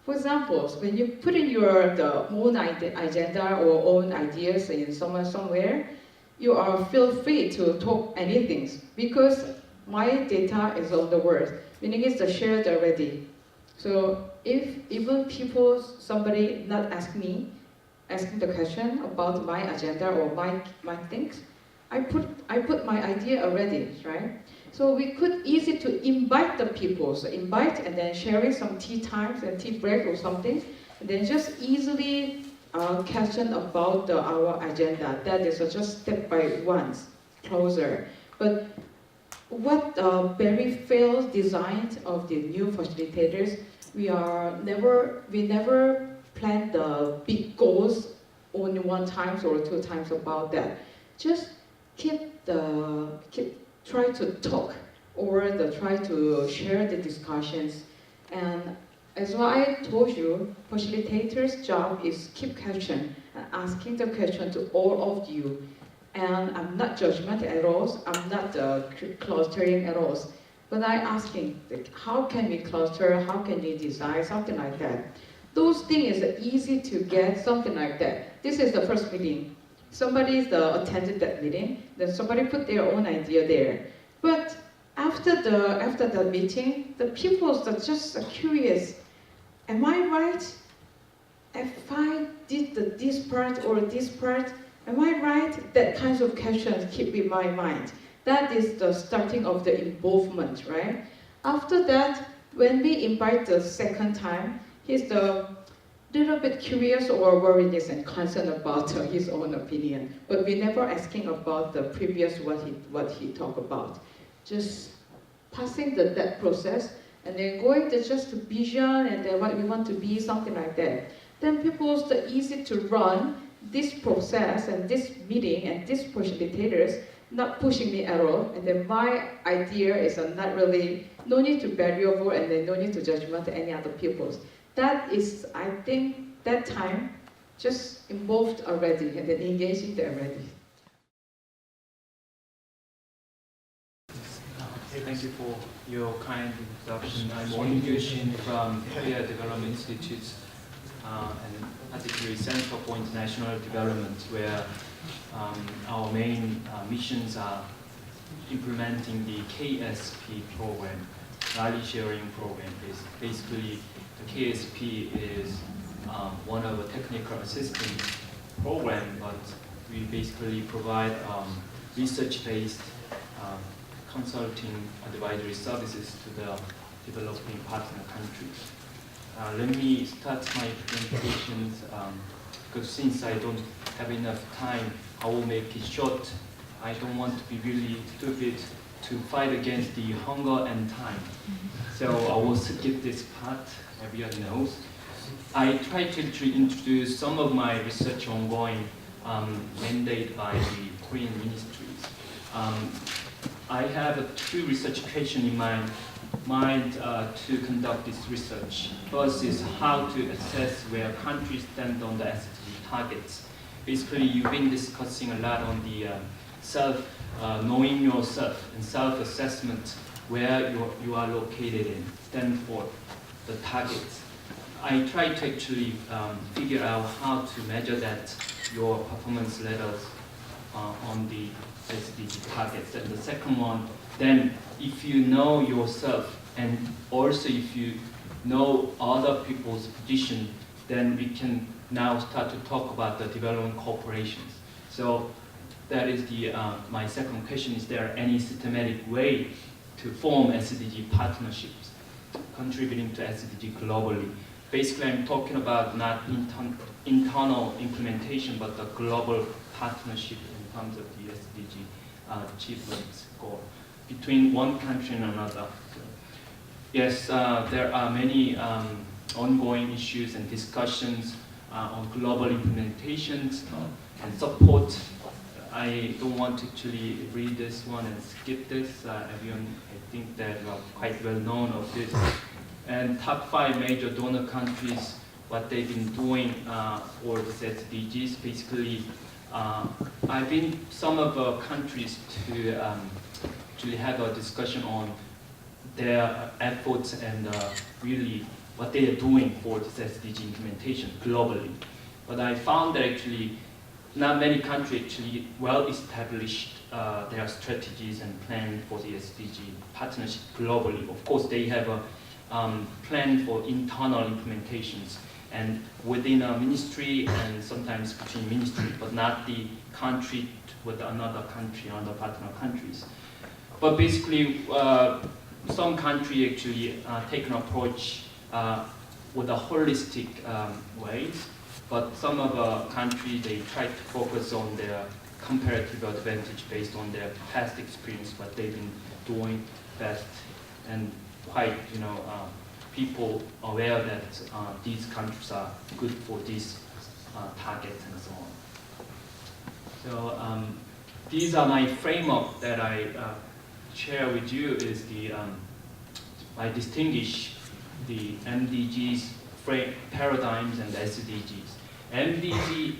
For example, when you put in the own agenda or own ideas in somewhere, you feel free to talk anything because my data is on the word, meaning it's shared already. So if even somebody not asking the question about my agenda or my things, I put my idea already, right? So we could easy to invite the people, so invite and then sharing some tea times and tea break or something, and then just easily question about our agenda. That is just step by one closer. But what very failed design of the new facilitators, we never plan the big goals only one times or two times about that. Just try to talk or try to share the discussions. And as what I told you, facilitator's job is keep question and asking the question to all of you. And I'm not judgmental at all. I'm not clustering at all. But I'm asking, how can we cluster? How can we design something like that? Those things is easy to get something like that. This is the first meeting. Somebody attended that meeting, then somebody put their own idea there. But after the meeting, the people are just curious. Am I right? If I did this part or this part, Am I right? That kinds of questions keep in my mind. That is the starting of the involvement, right? After that, when we invite the second time, he's the little bit curious or worried and concerned about his own opinion, but we never asking about the previous what he talked about. Just passing that process and then going to just vision and then what we want to be, something like that. Then people's easy to run this process and this meeting and these facilitators not pushing me at all, and then my idea is not really, no need to variable and then no need to judgment any other people's. That is, I think, that time just involved already and then engaging there already. Thank you for your kind introduction. I'm Won Yushin from Korea Development Institute, and particularly Center for International Development, where our main missions are implementing the KSP program, knowledge sharing program. Basically, the KSP is one of the technical assistance program, but we basically provide research-based consulting advisory services to the developing partner countries. Let me start my presentation because since I don't have enough time, I will make it short. I don't want to be really stupid to fight against the hunger and time. So I will skip this part, everyone knows. I try to introduce some of my research ongoing mandated by the Korean ministries. I have two research questions in my mind to conduct this research. First is how to assess where countries stand on the SDG targets. Basically, you've been discussing a lot on the knowing yourself and self-assessment, where you are located in, stand for the targets. I try to actually figure out how to measure that, your performance levels on the SDG targets. And the second one, then if you know yourself and also if you know other people's position, then we can now start to talk about the development cooperations. So that is my second question. Is there any systematic way to form SDG partnerships contributing to SDG globally? Basically, I'm talking about not internal implementation, but the global partnership in terms of the SDG achievements goal between one country and another. So, yes, there are many ongoing issues and discussions on global implementations and support. I don't want to actually read this one and skip this. Everyone, I think that you are quite well known of this. And top 5 major donor countries, what they've been doing for the SDGs. Basically, I've been some of the countries to actually have a discussion on their efforts and really what they are doing for this SDG implementation globally. But I found that actually not many countries actually well established their strategies and plan for the SDG partnership globally. Of course, they have a plan for internal implementations and within a ministry and sometimes between ministries, but not the country with another country, other partner countries. But basically, some countries actually take an approach with a holistic ways, but some of the countries, they try to focus on their comparative advantage based on their past experience, what they've been doing best, and quite, people aware that these countries are good for these targets and so on. So these are my framework that I share with you is I distinguish the MDGs paradigms and the SDGs. MDG,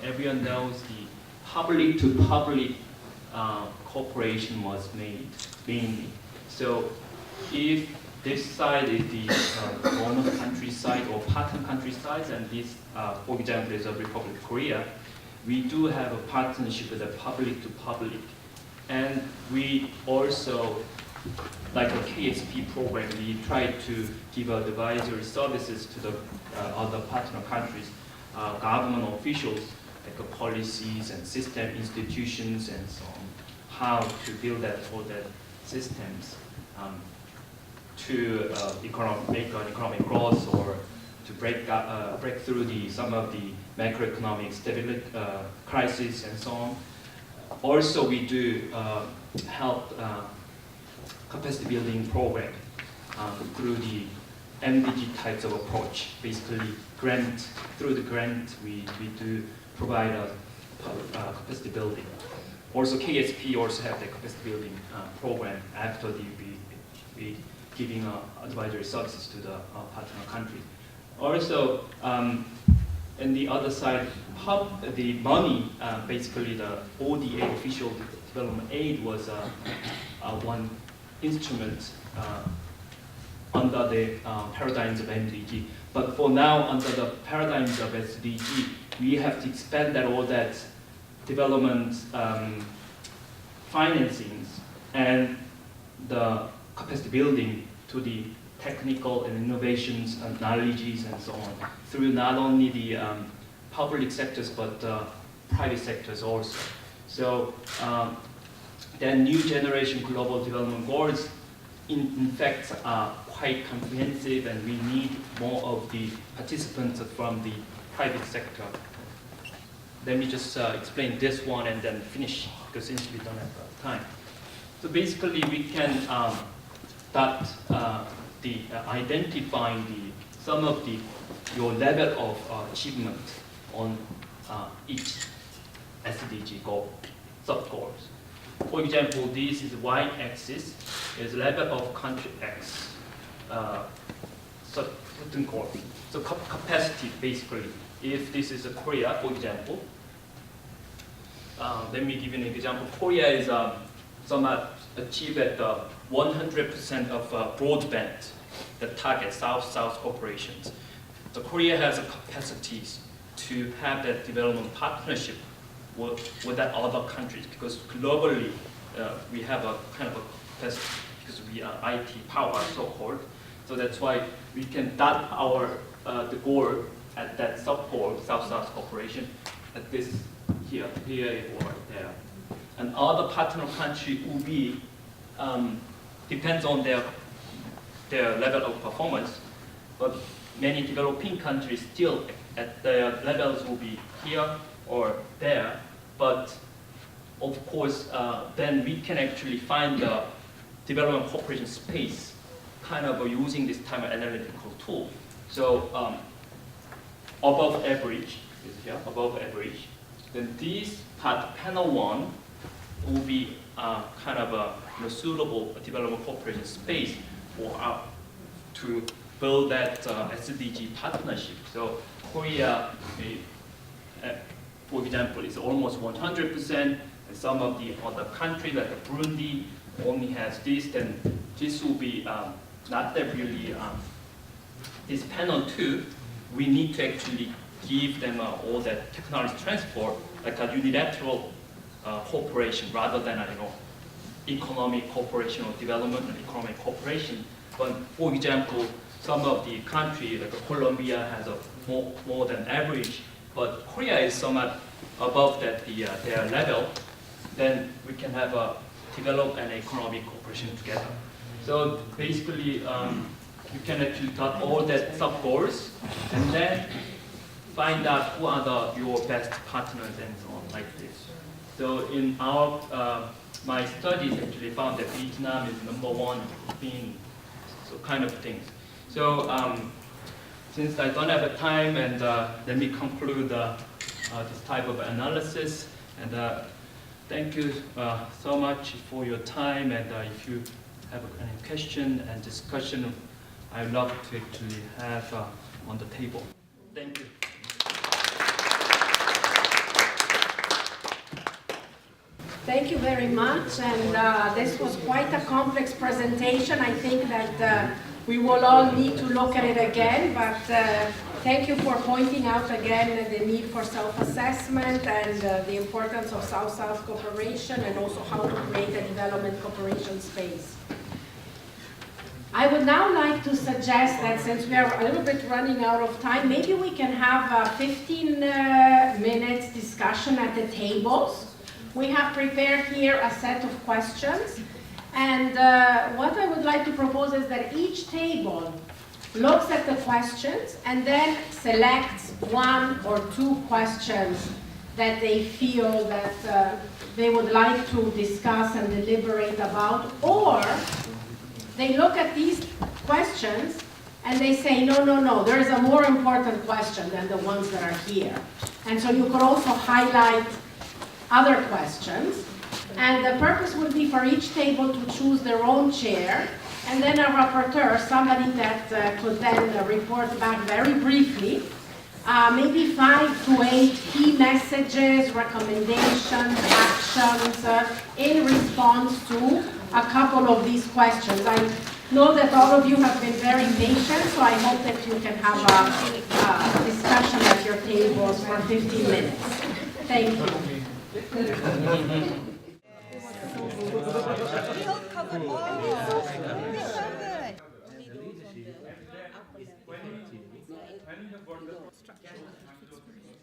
everyone knows the public-to-public cooperation was made mainly. So if this side is the donor country side or partner country side, and this, for example, is the Republic of Korea, we do have a partnership with the public-to-public. And we also, like a KSP program, we try to give advisory services to the other partner countries, government officials, like policies and system institutions and so on, how to build that all the systems to make economic growth or to break through some of the macroeconomic stability crisis and so on. Also, we do help capacity building program through the MDG types of approach. Basically, through the grant, we do provide a capacity building. Also, KSP also have the capacity building program after we giving advisory services to the partner country. Also, and the other side, the money, basically the ODA, official development aid, was one instrument under the paradigms of MDG. But for now, under the paradigms of SDG, we have to expand all that development financings and the capacity building to the technical and innovations and knowledges and so on, through not only the public sectors but private sectors also. So the new generation global development goals in fact are quite comprehensive, and we need more of the participants from the private sector. Let me just explain this one and then finish, because since we don't have time. So basically we can start identifying some of your level of achievement on each SDG goal, sub-goals. For example, this is y-axis, is level of country X, certain goal. So capacity, basically, if this is Korea, for example, let me give you an example. Korea is somewhat achieved at 100% of broadband, the target South-South cooperations. So Korea has a capacities to have that development partnership with that other countries, because globally we have a kind of a capacity, because we are IT power, so-called. So that's why we can dot our the goal at that sub-goal, South-South cooperation, at this here or there. And other partner country will be depends on their level of performance, but many developing countries still at their levels will be here or there. But of course, then we can actually find the development cooperation space, kind of using this time analytical tool. So above average is here, above average. Then this part, panel 1, will be kind of a suitable development cooperation space for to build that SDG partnership. So Korea, for example, is almost 100%, and some of the other countries like Burundi only has this. Then this will be not that really. This panel 2, we need to actually give them all that technology transfer, like a unilateral cooperation rather than economic cooperation or development and economic cooperation. But for example, some of the countries like Colombia has a more than average, but Korea is somewhat above that their level. Then we can have develop an economic cooperation together. So basically, you can actually cut all that sub goals and then find out who are your best partners and so on, like this. So in my studies actually found that Vietnam is #1 in so kind of things. So since I don't have time, and let me conclude this type of analysis. And thank you so much for your time. And if you have any question and discussion, I'd love to actually have on the table. Thank you. Thank you very much, and this was quite a complex presentation. I think that we will all need to look at it again, but thank you for pointing out again the need for self-assessment and the importance of South-South cooperation, and also how to create a development cooperation space. I would now like to suggest that since we are a little bit running out of time, maybe we can have a 15 minutes discussion at the tables. We have prepared here a set of questions, and what I would like to propose is that each table looks at the questions and then selects one or two questions that they feel that they would like to discuss and deliberate about, or they look at these questions and they say, no, no, no, there is a more important question than the ones that are here. And so you could also highlight other questions. And the purpose would be for each table to choose their own chair, and then a rapporteur, somebody that could then report back very briefly, maybe 5 to 8 key messages, recommendations, actions in response to a couple of these questions. I know that all of you have been very patient, so I hope that you can have a discussion at your tables for 15 minutes. Thank you.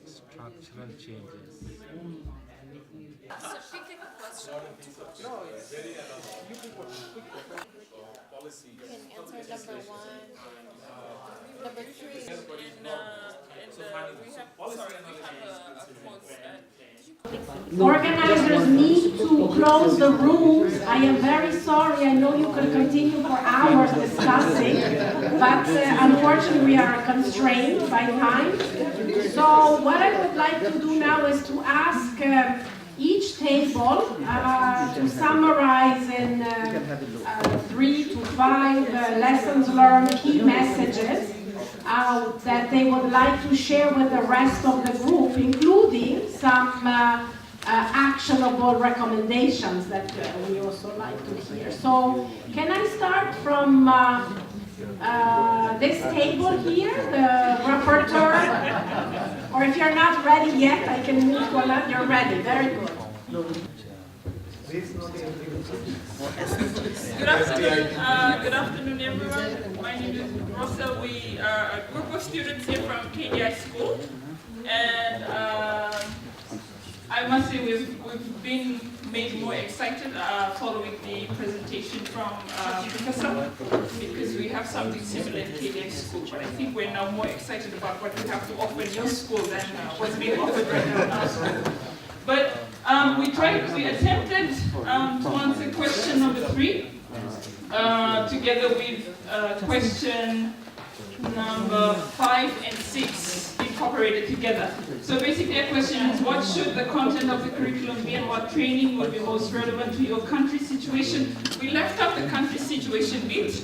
Structural changes. You can answer number 1, number 3, and we have a pause. Organizers need to close the rooms. I am very sorry. I know you could continue for hours discussing, but unfortunately we are constrained by time. So what I would like to do now is to ask each table to summarize in 3 to 5 lessons learned, key messages that they would like to share with the rest of the group, including some actionable recommendations that we also like to hear. So can I start from this table here, the rapporteur? Or if you're not ready yet, I can move to another. You're ready, very good. Good afternoon, everyone. My name is Rosa. We are a group of students here from KDI School, and I must say we've been made more excited following the presentation from Professor, because we have something similar in KDI School, but I think we're now more excited about what we have to offer in your school than what's being offered right now in our school. But we attempted to answer question number 3 together with question number 5 and 6 incorporated together. So basically a question is, what should the content of the curriculum be and what training would be most relevant to your country situation? We left out the country situation bit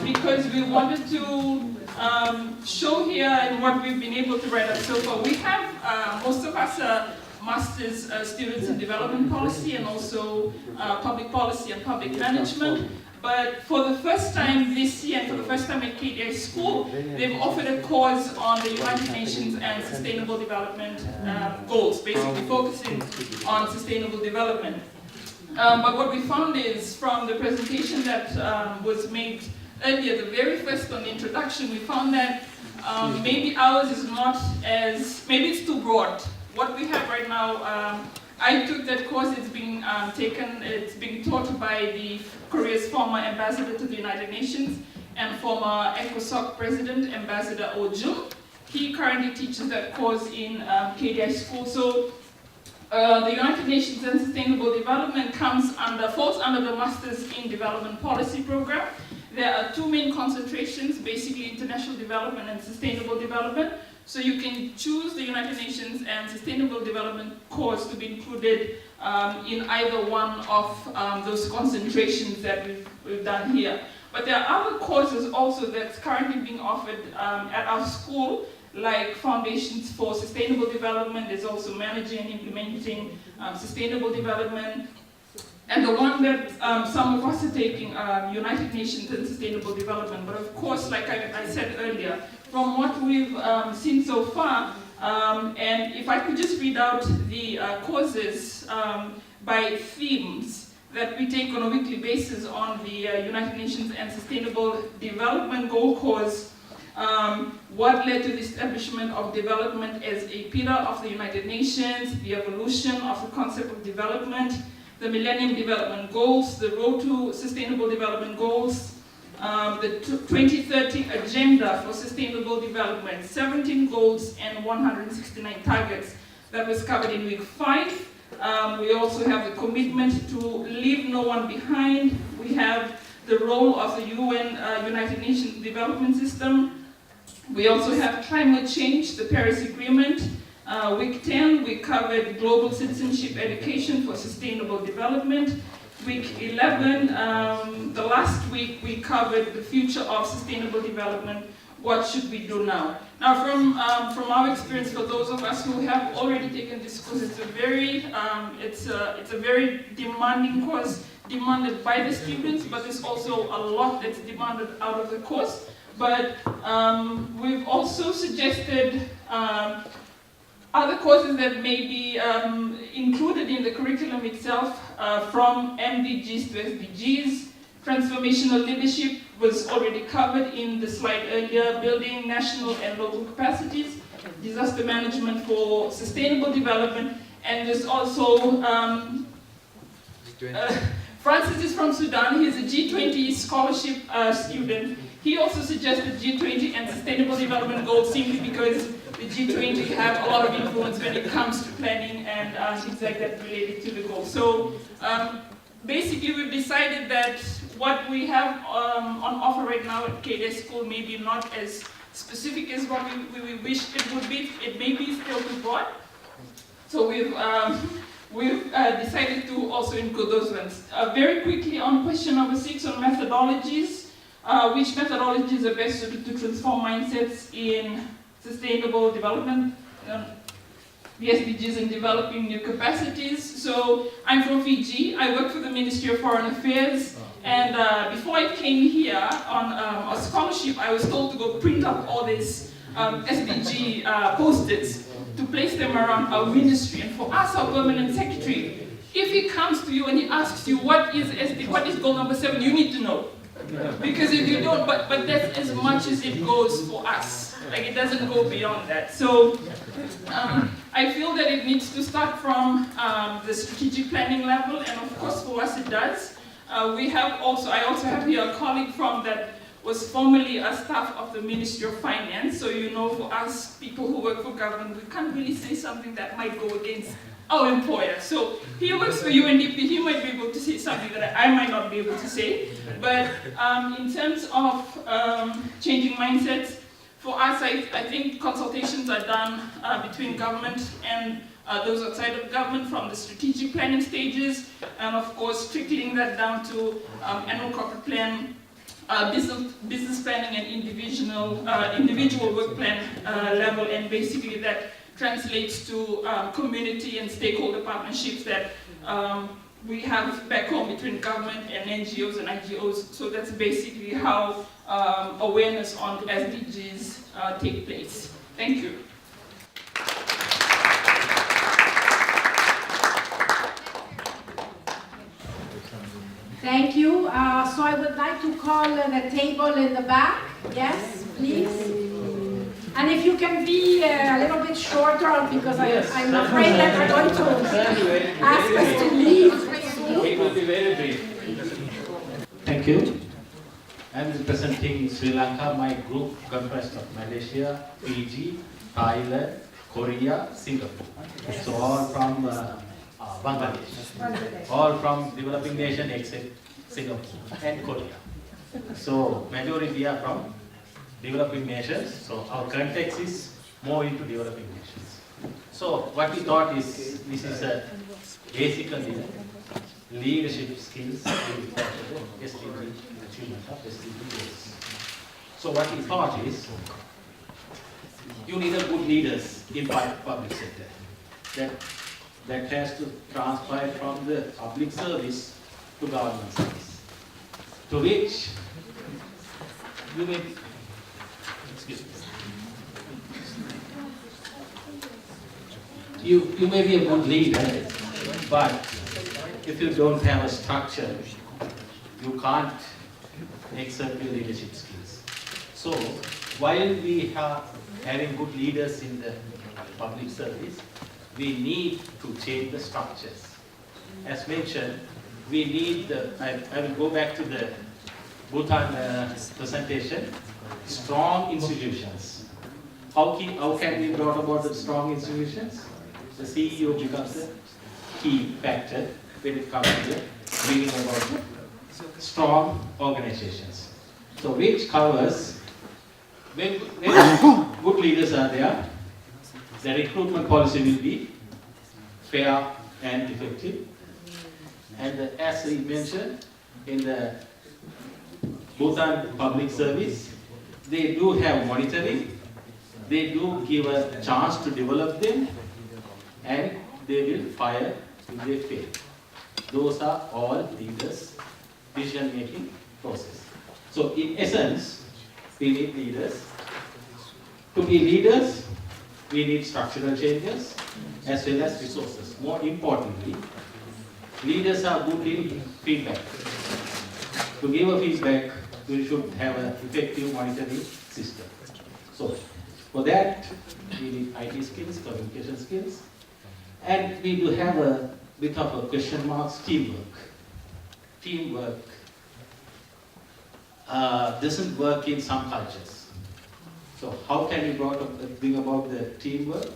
because we wanted to show here and what we've been able to write up so far. We have, most of us master's students in development policy and also public policy and public management. But for the first time this year and for the first time at KDI School, they've offered a course on the United Nations and Sustainable Development Goals, basically focusing on sustainable development. But what we found is from the presentation that was made earlier, the very first on the introduction, we found that maybe ours is not as, maybe it's too broad. What we have right now, I took that course, it's being it's being taught by Korea's former ambassador to the United Nations and former ECOSOC president, Ambassador Oh Jung. He currently teaches that course in KDI School. So the United Nations and Sustainable Development falls under the Masters in Development Policy program. There are 2 main concentrations, basically international development and sustainable development. So you can choose the United Nations and Sustainable Development course to be included in either one of those concentrations that we've done here. But there are other courses also that's currently being offered at our school, like Foundations for Sustainable Development. There's also Managing and Implementing Sustainable Development. And the one that some of us are taking, United Nations and Sustainable Development. But of course, like I said earlier, from what we've seen so far, and if I could just read out the courses by themes, that we take on a weekly basis on the United Nations and Sustainable Development Goal course. What led to the establishment of development as a pillar of the United Nations, the evolution of the concept of development, the Millennium Development Goals, the Road to Sustainable Development Goals, the 2030 Agenda for Sustainable Development, 17 goals and 169 targets. That was covered in week 5. We also have the commitment to leave no one behind. We have the role of the UN, United Nations Development System. We also have climate change, the Paris Agreement. Week 10, we covered global citizenship education for sustainable development. Week 11, the last week, we covered the future of sustainable development. What should we do now? Now, from our experience, for those of us who have already taken this course, it's a very demanding course, demanded by the students, but there's also a lot that's demanded out of the course. But we've also suggested other courses that may be included in the curriculum itself, from MDGs to SDGs. Transformational leadership was already covered in the slide earlier, building national and local capacities, disaster management for sustainable development, and there's also Francis is from Sudan. He's a G20 scholarship student. He also suggested G20 and sustainable development goals simply because the G20 have a lot of influence when it comes to planning and things like that related to the goals. So basically we've decided that what we have on offer right now at KDS School may be not as specific as what we wish it would be. It may be still too broad. So we've decided to also include those ones. Very quickly on question number 6 on methodologies. Which methodologies are best suited to transform mindsets in sustainable development, the SDGs and developing new capacities. So I'm from Fiji. I work for the Ministry of Foreign Affairs. And before I came here on a scholarship, I was told to go print up all these SDG post-its to place them around our ministry. And for us, our permanent secretary, if he comes to you and he asks you what is goal number 7, you need to know. Because if you don't, but that's as much as it goes for us. Like, it doesn't go beyond that. So I feel that it needs to start from the strategic planning level, and of course for us it does. I also have here a colleague from that was formerly a staff of the Ministry of Finance. So you know, for us people who work for government, we can't really say something that might go against our employer. So he works for UNDP, he might be able to say something that I might not be able to say. But in terms of changing mindsets, for us, I think consultations are done between government and those outside of government from the strategic planning stages, and of course trickling that down to annual corporate plan, business planning and individual work plan level, and basically that translates to community and stakeholder partnerships that we have back home between government and NGOs and IGOs. So that's basically how awareness on SDGs take place. Thank you. Thank you. So I would like to call the table in the back. Yes, please. And if you can be a little bit shorter, because I'm afraid that they're going to ask us to leave soon. It will be very brief. Thank you. I'm representing Sri Lanka. My group comprised of Malaysia, Fiji, Thailand, Korea, Singapore. So all from Bangladesh. All from developing nation except Singapore and Korea. So majority are from developing nations, so our context is more into developing nations. So what we thought is, this is basically leadership skills for the SDG, achievement of SDGs. So what we thought is, you need a good leaders in public sector that has to transfer from the public service to government service, to which you may you may be a good leader, but if you don't have a structure, you can't exert your leadership skills. So while we are having good leaders in the public service, we need to change the structures. As mentioned, we need I will go back to the Bhutan presentation, strong institutions. How can we brought about the strong institutions? The CEO becomes a key factor when it comes to bringing about strong organizations. So which covers, when good leaders are there, the recruitment policy will be fair and effective. And as we mentioned, in the Bhutan public service, they do have monitoring, they do give a chance to develop them, and they will fire if they fail. Those are all leaders' decision-making process. So in essence, we need leaders. To be leaders, we need structural changes as well as resources. More importantly, leaders are good in feedback. To give a feedback, we should have an effective monitoring system. So for that, we need IT skills, communication skills, and we do have a bit of a question mark, teamwork. Teamwork doesn't work in some cultures. So how can we bring about the teamwork,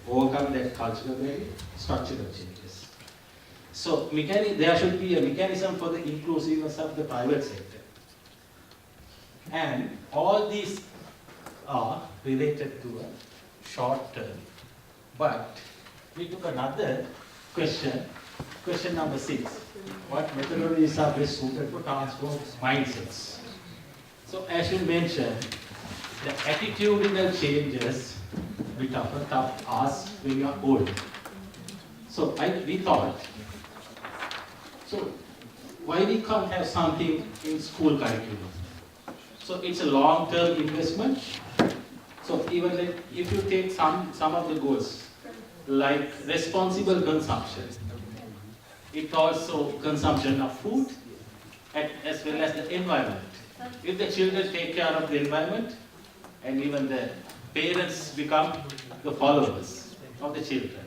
overcome that cultural barrier? Structural changes. So there should be a mechanism for the inclusiveness of the private sector. And all these are related to a short term. But we took another question, question number 6. What methodologies are best suited for transform mindsets? So as you mentioned, the attitudinal changes we tough us when you are old. So we thought, so why we can't have something in school curriculum? So it's a long-term investment. So even if you take some of the goals, like responsible consumption, it also consumption of food as well as the environment. If the children take care of the environment, and even the parents become the followers of the children.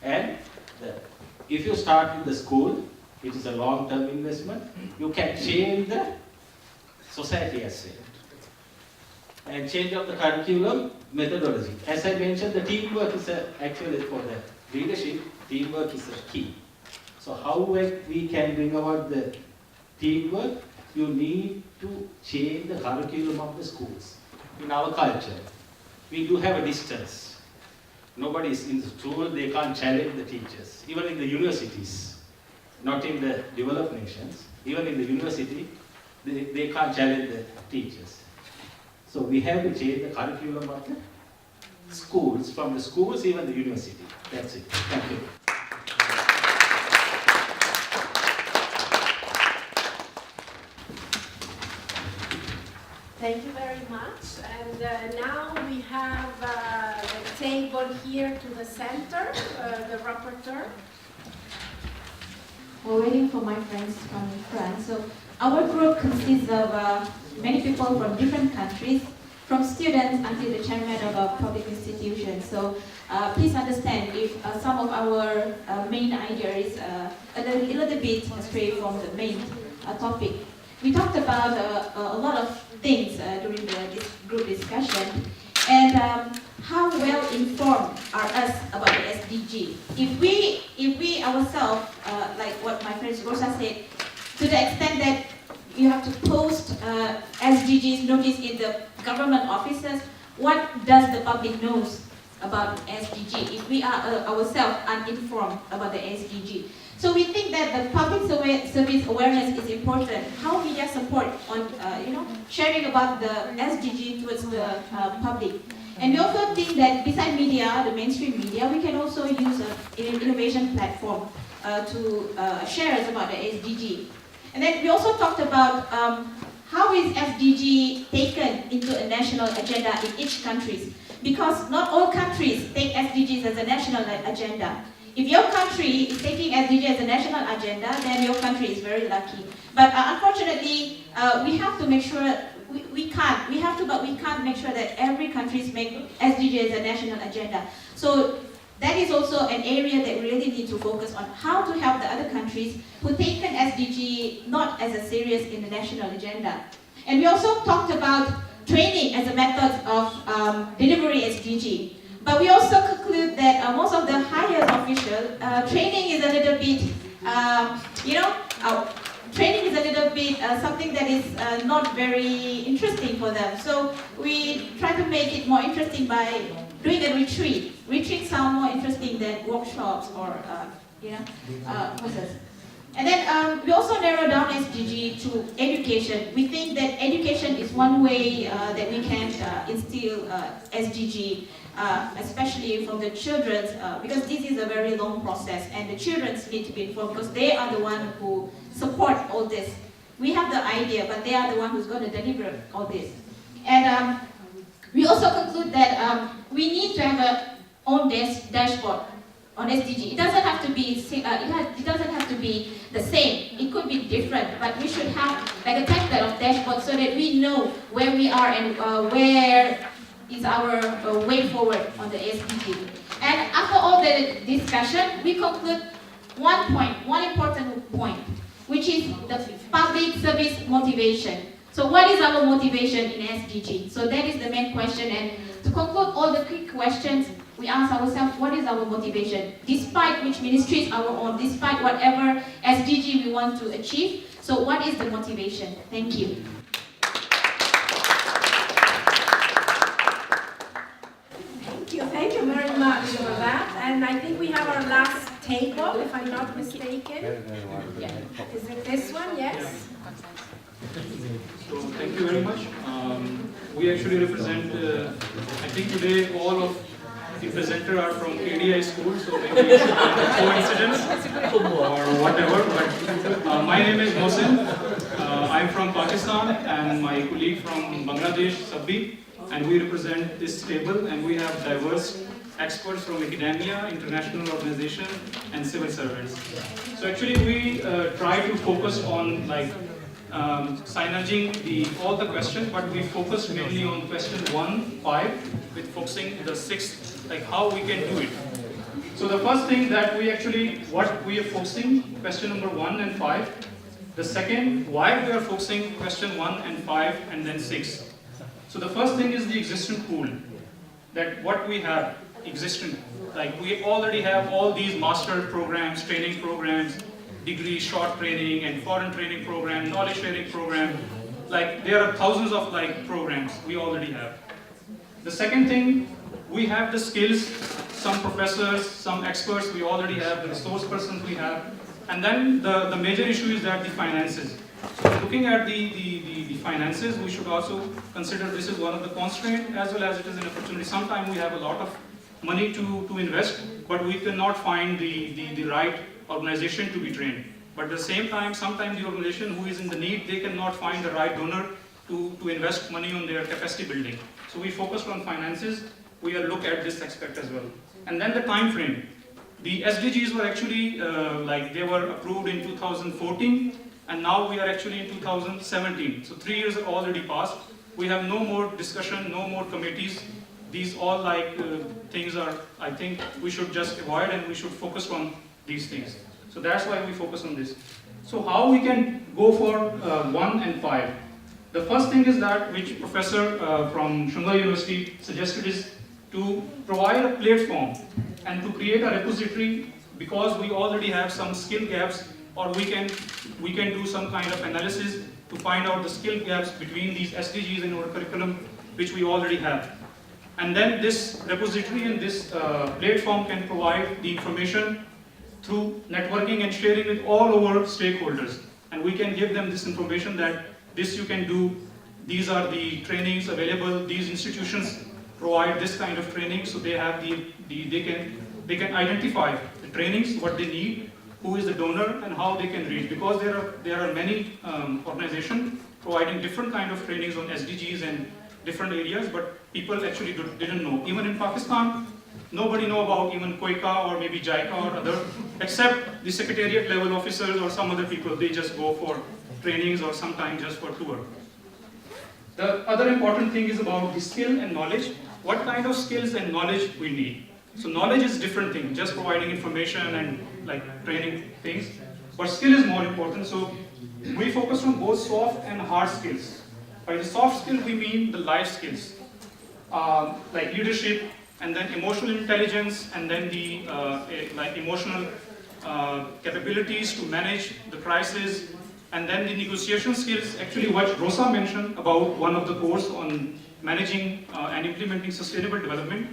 And if you start in the school, it is a long-term investment, you can change the society as well. And change of the curriculum methodology. As I mentioned, the teamwork is actually for the leadership, teamwork is a key. So how we can bring about the teamwork? You need to change the curriculum of the schools. In our culture, we do have a distance. Nobody is in the school, they can't challenge the teachers. Even in the universities, not in the developed nations, even in the university, they can't challenge the teachers. So we have to change the curriculum of the schools, from the schools, even the university. That's it. Thank you. Thank you very much. And now we have the table here to the center, the rapporteur. We're waiting for my friends from France. So our group consists of many people from different countries, from students until the chairman of a public institution. So please understand if some of our main idea is a little bit astray from the main topic. We talked about a lot of things during this group discussion, and how well informed are us about the SDG. If we ourselves, like what my friend Rosa said, to the extent that you have to post SDGs notice in the government offices, what does the public knows about SDG if we are ourselves uninformed about the SDG? So we think that the public service awareness is important. How media support on sharing about the SDG towards the public. And we also think that beside media, the mainstream media, we can also use an innovation platform to share us about the SDG. And then we also talked about how is SDG taken into a national agenda in each country. Because not all countries take SDGs as a national agenda. if your country is taking SDG as a national agenda, then your country is very lucky. But unfortunately, we have to make sure we can't make sure that every country make SDG as a national agenda. So that is also an area that we really need to focus on, how to help the other countries who take an SDG not as a serious in the national agenda. And we also talked about training as a method of delivery SDG. But we also conclude that most of the higher officials, training is a little bit, training is a little bit something that is not very interesting for them. So we try to make it more interesting by doing a retreat. Retreats sound more interesting than workshops or courses. And then we also narrow down SDG to education. We think that education is one way that we can instill SDG, especially from the children, because this is a very long process and the children need to be informed because they are the one who support all this. We have the idea, but they are the one who's going to deliver all this. And we also conclude that we need to have our own dashboard on SDG. It doesn't have to be it doesn't have to be the same. It could be different, but we should have like a template of dashboard so that we know where we are and where is our way forward on the SDG. And after all the discussion, we conclude one important point, which is the public service motivation. So what is our motivation in SDG? So that is the main question. And to conclude all the quick questions, we ask ourselves, what is our motivation? Despite which ministries are on, despite whatever SDG we want to achieve, so what is the motivation? Thank you. Thank you very much for that. And I think we have our last table, if I'm not mistaken. Is it this one? Yes? So thank you very much. We actually represent, I think today all of the presenters are from KDI school, so maybe it's a coincidence or whatever. But my name is Mohsin. I'm from Pakistan and my colleague from Bangladesh, Sabbi, and we represent this table and we have diverse experts from academia, international organizations, and civil servants. So actually we try to focus on synerging all the questions, but we focus mainly on question 1, 5, with focusing the 6, like how we can do it. So the first thing that what we are focusing, question number 1 and 5. The second, why we are focusing question 1 and 5 and then 6. So the first thing is the existing pool, that what we have existing, like we already have all these master programs, training programs, degree short training and foreign training program, knowledge sharing program. Like there are thousands of programs we already have. The second thing, we have the skills, some professors, some experts we already have, the resource persons we have. And then the major issue is that the finances. So looking at the finances, we should also consider this is one of the constraints as well as it is an opportunity. Sometimes we have a lot of money to invest, but we cannot find the right organization to be trained. But at the same time, sometimes the organization who is in the need, they cannot find the right donor to invest money on their capacity building. So we focused on finances. We will look at this aspect as well. And then the time frame. The SDGs were actually, they were approved in 2014, and now we are actually in 2017. So 3 years have already passed. We have no more discussion, no more committees. These all things are, I think we should just avoid and we should focus on these things. So that's why we focus on this. So how we can go for 1 and 5? The first thing is that which professor from Shanghai University suggested is to provide a platform and to create a repository, because we already have some skill gaps, or we can do some kind of analysis to find out the skill gaps between these SDGs in our curriculum, which we already have. And then this repository and this platform can provide the information through networking and sharing with all our stakeholders. And we can give them this information that this you can do, these are the trainings available, these institutions provide this kind of training, so they have they can identify the trainings, what they need, who is the donor, and how they can reach. Because there are many organizations providing different kind of trainings on SDGs and different areas, but people actually didn't know. Even in Pakistan, nobody know about even COICA or maybe JICA or other, except the secretariat level officers or some other people. They just go for trainings or sometimes just for tour. The other important thing is about the skill and knowledge. What kind of skills and knowledge we need. So knowledge is different thing, just providing information and like training things. But skill is more important. So we focus on both soft and hard skills. By the soft skill, we mean the life skills, like leadership, and then emotional intelligence, and then the like emotional capabilities to manage the crisis, and then the negotiation skills. Actually, what Rosa mentioned about one of the course on managing and implementing sustainable development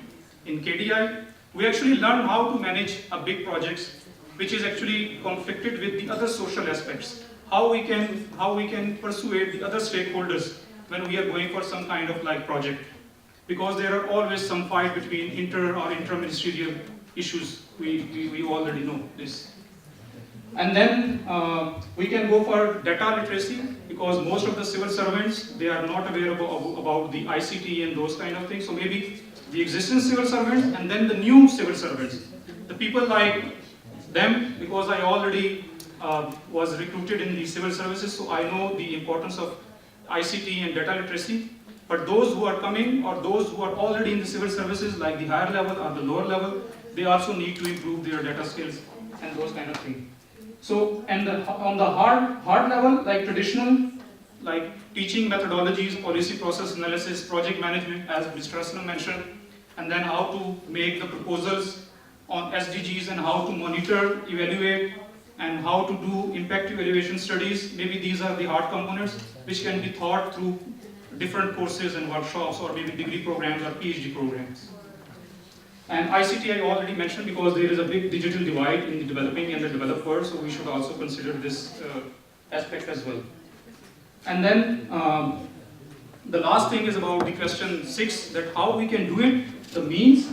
in KDI, we actually learn how to manage a big projects, which is actually conflicted with the other social aspects. How we can persuade the other stakeholders when we are going for some kind of like project, because there are always some fight between inter-ministerial issues. We already know this. And then we can go for data literacy, because most of the civil servants, they are not aware about the ICT and those kind of things. So maybe the existing civil servants and then the new civil servants, the people like them, because I already was recruited in the civil services, so I know the importance of ICT and data literacy. But those who are coming or those who are already in the civil services, like the higher level or the lower level, they also need to improve their data skills and those kind of things. So, and on the hard level, like traditional, like teaching methodologies, policy process analysis, project management, as Mr. Aslam mentioned, and then how to make the proposals on SDGs and how to monitor, evaluate, and how to do impact evaluation studies. Maybe these are the hard components which can be taught through different courses and workshops, or maybe degree programs or PhD programs. And ICT I already mentioned, because there is a big digital divide in the developing and the developed world, so we should also consider this aspect as well. And then the last thing is about the question 6, that how we can do it, the means.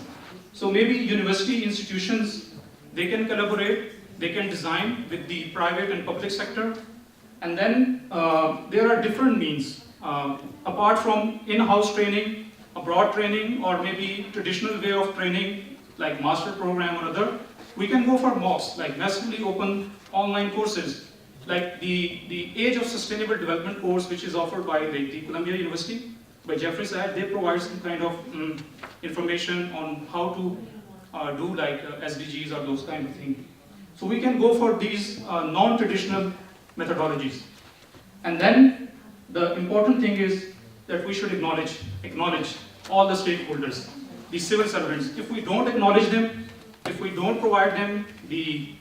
So maybe university institutions, they can collaborate, they can design with the private and public sector. And then there are different means. Apart from in-house training, abroad training, or maybe traditional way of training, like master program or other, we can go for MOOCs, like massively open online courses, like the Age of Sustainable Development course, which is offered by the Columbia University, by Jeffrey Saad. They provide some kind of information on how to do like SDGs or those kind of things. So we can go for these non-traditional methodologies. And then the important thing is that we should acknowledge all the stakeholders, the civil servants. If we don't acknowledge them, if we don't provide them the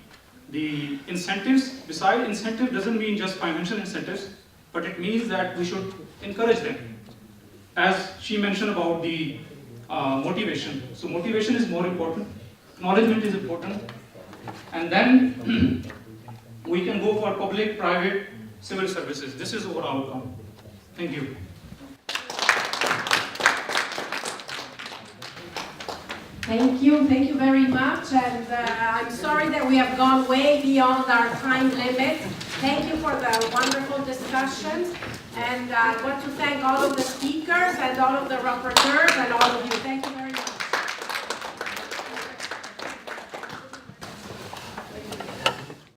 incentives, besides incentive doesn't mean just financial incentives, but it means that we should encourage them. As she mentioned about the motivation. So motivation is more important, acknowledgement is important, and then we can go for public, private, civil services. This is our outcome. Thank you. Thank you very much, and I'm sorry that we have gone way beyond our time limit. Thank you for the wonderful discussions, and I want to thank all of the speakers and all of the rapporteurs.